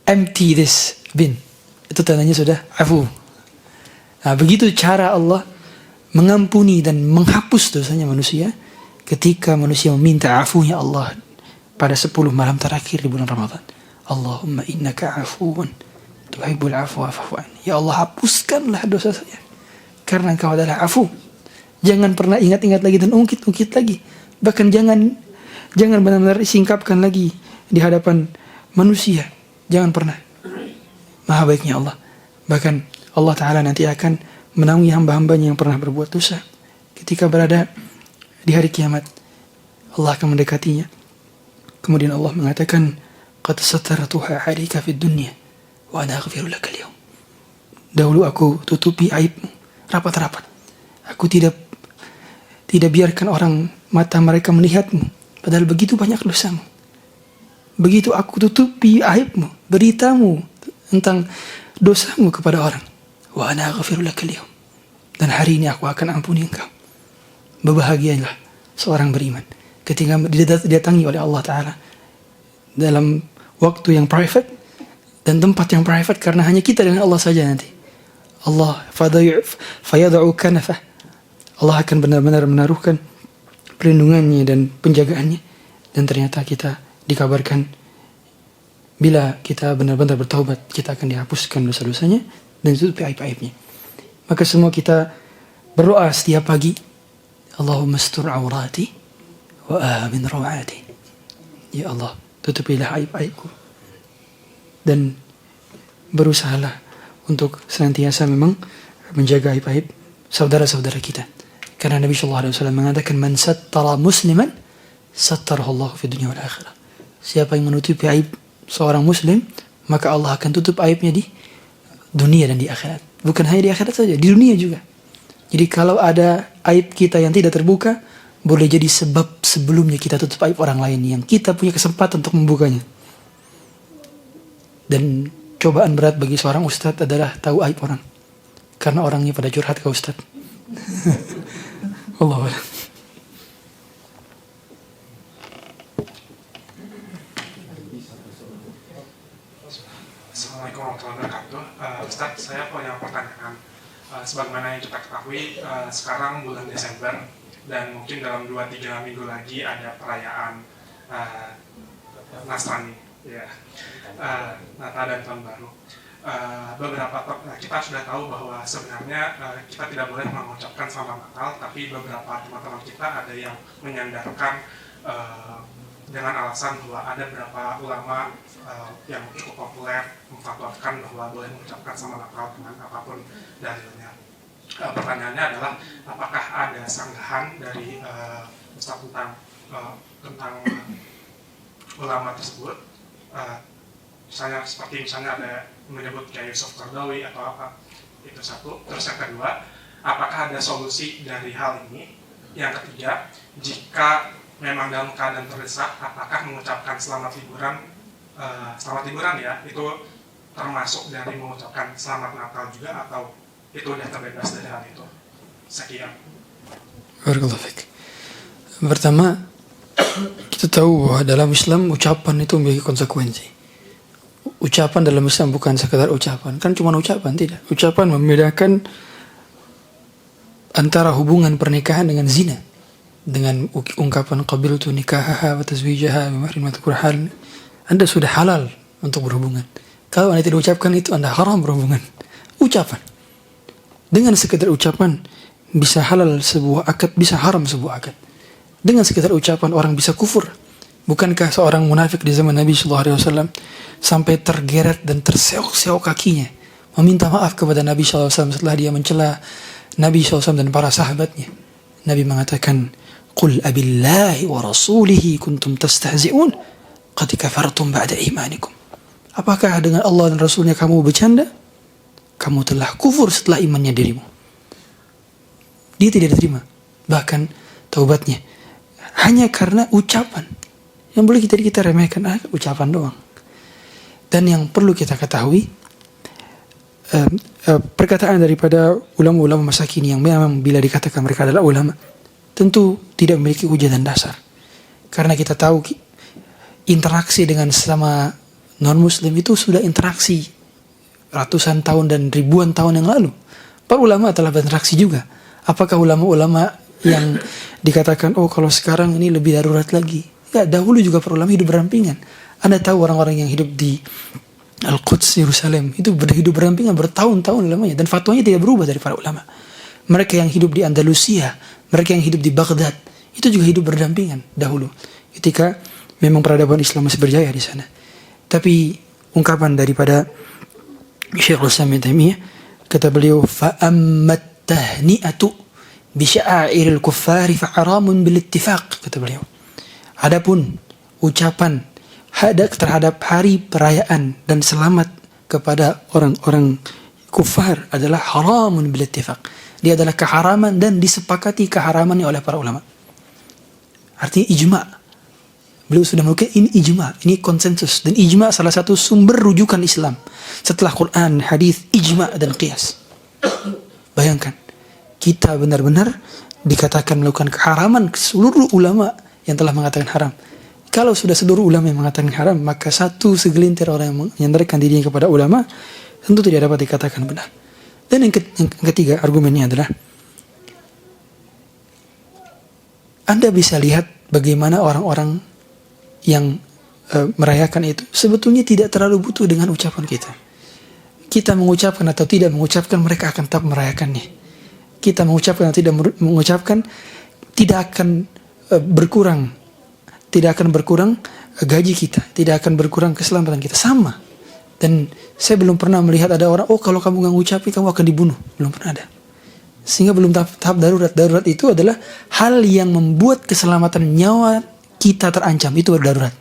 empty this bin, itu tandanya sudah afu. Nah, begitu cara Allah mengampuni dan menghapus dosanya manusia ketika manusia meminta afunya Allah pada 10 malam terakhir di bulan Ramadan. Allahumma innaka afuun tuhibbul afwa fa'fu anni. Ya Allah, hapuskanlah dosa saya karena Engkau adalah afu. Jangan pernah ingat-ingat lagi dan ungkit-ungkit lagi. Bahkan jangan benar-benar singkapkan lagi di hadapan manusia. Jangan pernah. Maha baiknya Allah. Bahkan Allah Ta'ala nanti akan menaungi hamba-hambanya yang pernah berbuat dosa. Ketika berada di hari kiamat, Allah akan mendekatinya. Kemudian Allah mengatakan, qad satartuha 'alaika fid dunya wa ana aghfiru laka al-yawm. Dahulu aku tutupi aibmu rapat-rapat. Aku tidak biarkan orang mata mereka melihatmu, padahal begitu banyak dosamu. begitu aku tutupi aibmu, beritamu tentang dosamu kepada orang. Wa ana aghfiru laka al-yawm. Dan hari ini aku akan ampuni engkau. Berbahagialah seorang beriman ketika didatangi oleh Allah Ta'ala dalam waktu yang private dan tempat yang private, karena hanya kita dan Allah saja nanti. Allah fayad'u kanafah. Allah akan benar-benar menaruhkan perlindungannya dan penjagaannya, dan ternyata kita dikabarkan bila kita benar-benar bertaubat, kita akan dihapuskan dosa-dosanya dan ditutupi aib-aibnya. Maka semua kita berdoa setiap pagi, Allahumma astur awrati wa amin rawati. Ya Allah, tutupilah aib-aibku, dan berusahalah untuk senantiasa memang menjaga aib-aib saudara-saudara kita. Karena Nabi sallallahu alaihi wasallam mengatakan, man sattara musliman sattarahu Allah fi dunya wal akhirah. Siapa yang menutupi aib seorang muslim, maka Allah akan tutup aibnya di dunia dan di akhirat. Bukan hanya di akhirat saja, di dunia juga. Jadi kalau ada aib kita yang tidak terbuka, boleh jadi sebab sebelumnya kita tutup aib orang lain yang kita punya kesempatan untuk membukanya. Dan cobaan berat bagi seorang ustadz adalah tahu aib orang, karena orangnya pada curhat ke ustadz. Allah. Assalamualaikum warahmatullahi wabarakatuh. Ustadz, saya punya pertanyaan. Sebagaimana yang kita ketahui, sekarang bulan Desember dan mungkin dalam 2-3 minggu lagi ada perayaan Nasrani, ya, Natal dan Tahun Baru. Kita sudah tahu bahwa sebenarnya kita tidak boleh mengucapkan selamat Natal, tapi beberapa teman-teman kita ada yang menyandarkan dengan alasan bahwa ada beberapa ulama yang cukup populer memfatwakan bahwa boleh mengucapkan selamat Natal dengan apapun dalilnya. Pertanyaannya adalah, apakah ada sanggahan dari Ustaz tentang ulama tersebut? Misalnya ada menyebut kayak Yusuf Qaradawi atau apa, itu satu. Terus yang kedua, apakah ada solusi dari hal ini? Yang ketiga, jika memang dalam keadaan terdesak, apakah mengucapkan selamat liburan ya, itu termasuk dari mengucapkan selamat Natal juga, atau itu udah terbebas dari hal itu? Sekian. Barakallahu fiik. Pertama, kita tahu bahwa dalam Islam ucapan itu memiliki konsekuensi. Ucapan dalam Islam bukan sekedar ucapan, kan cuma ucapan, tidak. Ucapan membedakan antara hubungan pernikahan dengan zina. Dengan ungkapan qabiltu nikahaha wa tazwijaha bi mahrin madhkur, Anda sudah halal untuk berhubungan. Kalau Anda tidak ucapkan itu, Anda haram berhubungan. Ucapan. Dengan sekedar ucapan bisa halal sebuah akad, bisa haram sebuah akad. Dengan sekedar ucapan orang bisa kufur. Bukankah seorang munafik di zaman Nabi sallallahu alaihi wasallam sampai tergeret dan terseok-seok kakinya meminta maaf kepada Nabi sallallahu alaihi wasallam setelah dia mencela Nabi sallallahu alaihi wasallam dan para sahabatnya. Nabi mengatakan, "Qul abillahi wa rasulihi kuntum tastahzi'un qad kafartum ba'da imanikum." Apakah dengan Allah dan Rasulnya kamu bercanda? Kamu telah kufur setelah imannya dirimu. Dia tidak diterima bahkan taubatnya hanya karena ucapan. Yang boleh kita remehkan ucapan doang. Dan yang perlu kita ketahui, perkataan daripada ulama-ulama masa kini yang memang bila dikatakan mereka adalah ulama, tentu tidak memiliki hujah dan dasar. Karena kita tahu interaksi dengan sesama non-muslim itu sudah interaksi ratusan tahun dan ribuan tahun yang lalu. Para ulama telah berinteraksi juga. Apakah ulama-ulama yang dikatakan, oh kalau sekarang ini lebih darurat lagi? Ya, dahulu juga para ulama hidup berdampingan. Anda tahu orang-orang yang hidup di Al-Quds, Yerusalem, itu hidup berdampingan bertahun-tahun lamanya, dan fatwanya tidak berubah dari para ulama. Mereka yang hidup di Andalusia, mereka yang hidup di Baghdad, itu juga hidup berdampingan dahulu, ketika memang peradaban Islam masih berjaya di sana. Tapi ungkapan daripada Syekhul Islam Ibnu Taimiyah, kata beliau, fa'ammat tahni'atu bi sya'airil kuffari fa'aramun bil ittifaq, kata beliau. Adapun ucapan terhadap hari perayaan dan selamat kepada orang-orang kufar adalah haramun bil ittifaq. Dia adalah keharaman dan disepakati keharamannya oleh para ulama. Artinya ijma'. Beliau sudah menukil ini ijma, ini konsensus. Dan ijma salah satu sumber rujukan Islam. Setelah Quran, hadis, ijma dan qiyas. Bayangkan, kita benar-benar dikatakan melakukan keharaman seluruh ulama yang telah mengatakan haram. Kalau sudah seluruh ulama yang mengatakan haram, maka satu segelintir orang yang menyandarkan dirinya kepada ulama tentu tidak dapat dikatakan benar. Dan yang ketiga argumennya adalah Anda bisa lihat bagaimana orang-orang yang merayakan itu sebetulnya tidak terlalu butuh dengan ucapan kita. Kita mengucapkan atau tidak mengucapkan, mereka akan tetap merayakannya. Kita mengucapkan atau tidak mengucapkan, tidak akan berkurang. Tidak akan berkurang gaji kita, tidak akan berkurang keselamatan kita, sama. Dan saya belum pernah melihat ada orang, oh kalau kamu nggak ngucapin kamu akan dibunuh. Belum pernah ada. Sehingga belum tahap darurat. Darurat itu adalah hal yang membuat keselamatan nyawa kita terancam. Itu darurat.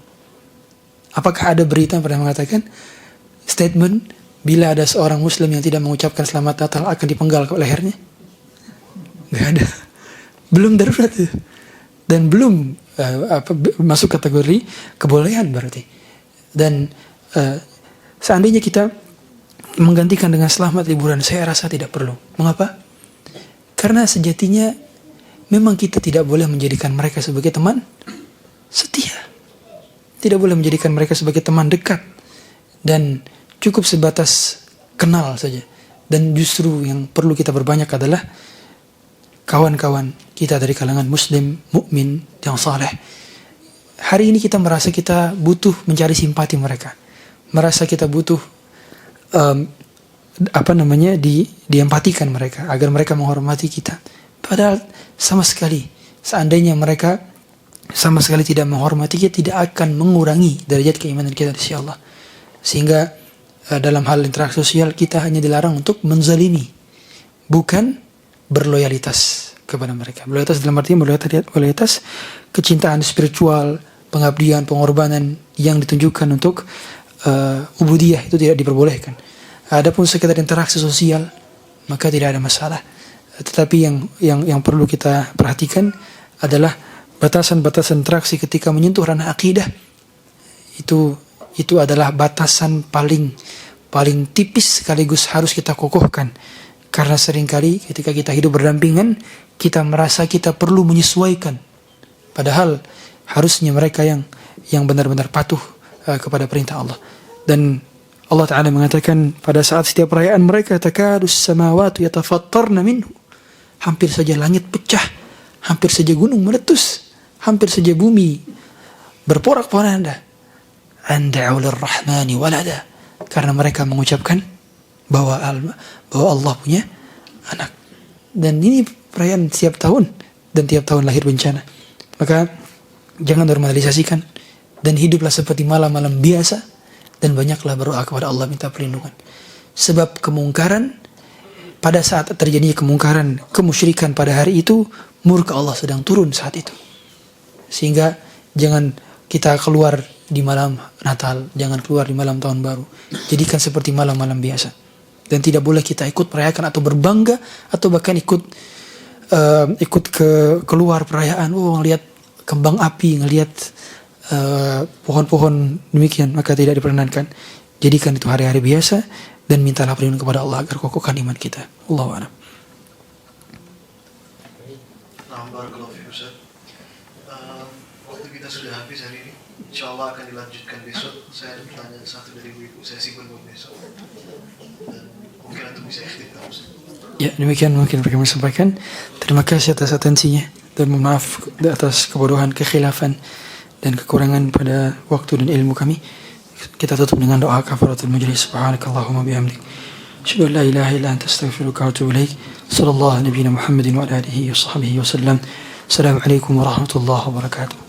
Apakah ada berita yang pernah mengatakan statement bila ada seorang muslim yang tidak mengucapkan selamat Natal akan dipenggal ke lehernya? Gak ada. Belum darurat itu. Dan belum masuk kategori kebolehan berarti. Dan seandainya kita menggantikan dengan selamat liburan, saya rasa tidak perlu. Mengapa? Karena sejatinya memang kita tidak boleh menjadikan mereka sebagai teman setia. Tidak boleh menjadikan mereka sebagai teman dekat. Dan cukup sebatas kenal saja. Dan justru yang perlu kita berbanyak adalah kawan-kawan kita dari kalangan muslim, mukmin yang saleh. Hari ini kita merasa kita butuh mencari simpati mereka. Merasa kita butuh diempatikan mereka agar mereka menghormati kita. Padahal sama sekali seandainya mereka sama sekali tidak menghormati kita, tidak akan mengurangi derajat keimanan kita di sisi Allah. Sehingga dalam hal interaksi sosial kita hanya dilarang untuk menzalimi, bukan berloyalitas kepada mereka. Loyalitas dalam arti loyalitas kecintaan spiritual, pengabdian, pengorbanan yang ditunjukkan untuk ubudiyah itu tidak diperbolehkan. Adapun sekedar interaksi sosial maka tidak ada masalah. Tetapi yang perlu kita perhatikan adalah batasan-batasan interaksi ketika menyentuh ranah akidah. Itu adalah batasan paling tipis sekaligus harus kita kokohkan. Karena seringkali ketika kita hidup berdampingan, kita merasa kita perlu menyesuaikan. Padahal harusnya mereka yang benar-benar patuh kepada perintah Allah. Dan Allah Ta'ala mengatakan pada saat setiap perayaan mereka, takadus samawatu yatafattarna minhu. Hampir saja langit pecah, hampir saja gunung meletus, hampir saja bumi berporak-poranda. Anda'u lirrahmani walada. Karena mereka mengucapkan bahwa Allah punya anak. Dan ini perayaan setiap tahun, dan tiap tahun lahir bencana. Maka jangan normalisasikan, dan hiduplah seperti malam-malam biasa, dan banyaklah berdoa kepada Allah minta perlindungan. Sebab kemungkaran, pada saat terjadinya kemungkaran, kemusyrikan pada hari itu, murka Allah sedang turun saat itu. Sehingga jangan kita keluar di malam Natal, jangan keluar di malam Tahun Baru. Jadikan seperti malam-malam biasa. Dan tidak boleh kita ikut merayakan atau berbangga, atau bahkan ikut keluar perayaan, ngelihat kembang api, ngelihat pohon-pohon demikian, maka tidak diperkenankan. Jadikan itu hari-hari biasa dan mintalah perlindungan kepada Allah agar kokohkan iman kita. Allahu a'lam. Barakallahu fiik Ustaz. Waktu kita sudah habis hari ini. Insyaallah akan dilanjutkan besok. Saya ada pertanyaan satu dari ibu, saya simpan buat besok. Dan mungkin antum bisa ikhtiar Ustaz. Ya, demikian mungkin kami sampaikan. Terima kasih atas atensinya dan mohon maaf atas kebodohan, kekhilafan dan kekurangan pada waktu dan ilmu kami. Kita tutup dengan doa kafaratul majlis. Subhanakallahumma bihamdik, asyhadu an la ilaha illa anta, astaghfiruka wa atubu ilaik. Sallallahu nabiyana Muhammadin wa ala alihi wa sahbihi wa sallam. Assalamualaikum warahmatullahi wabarakatuh.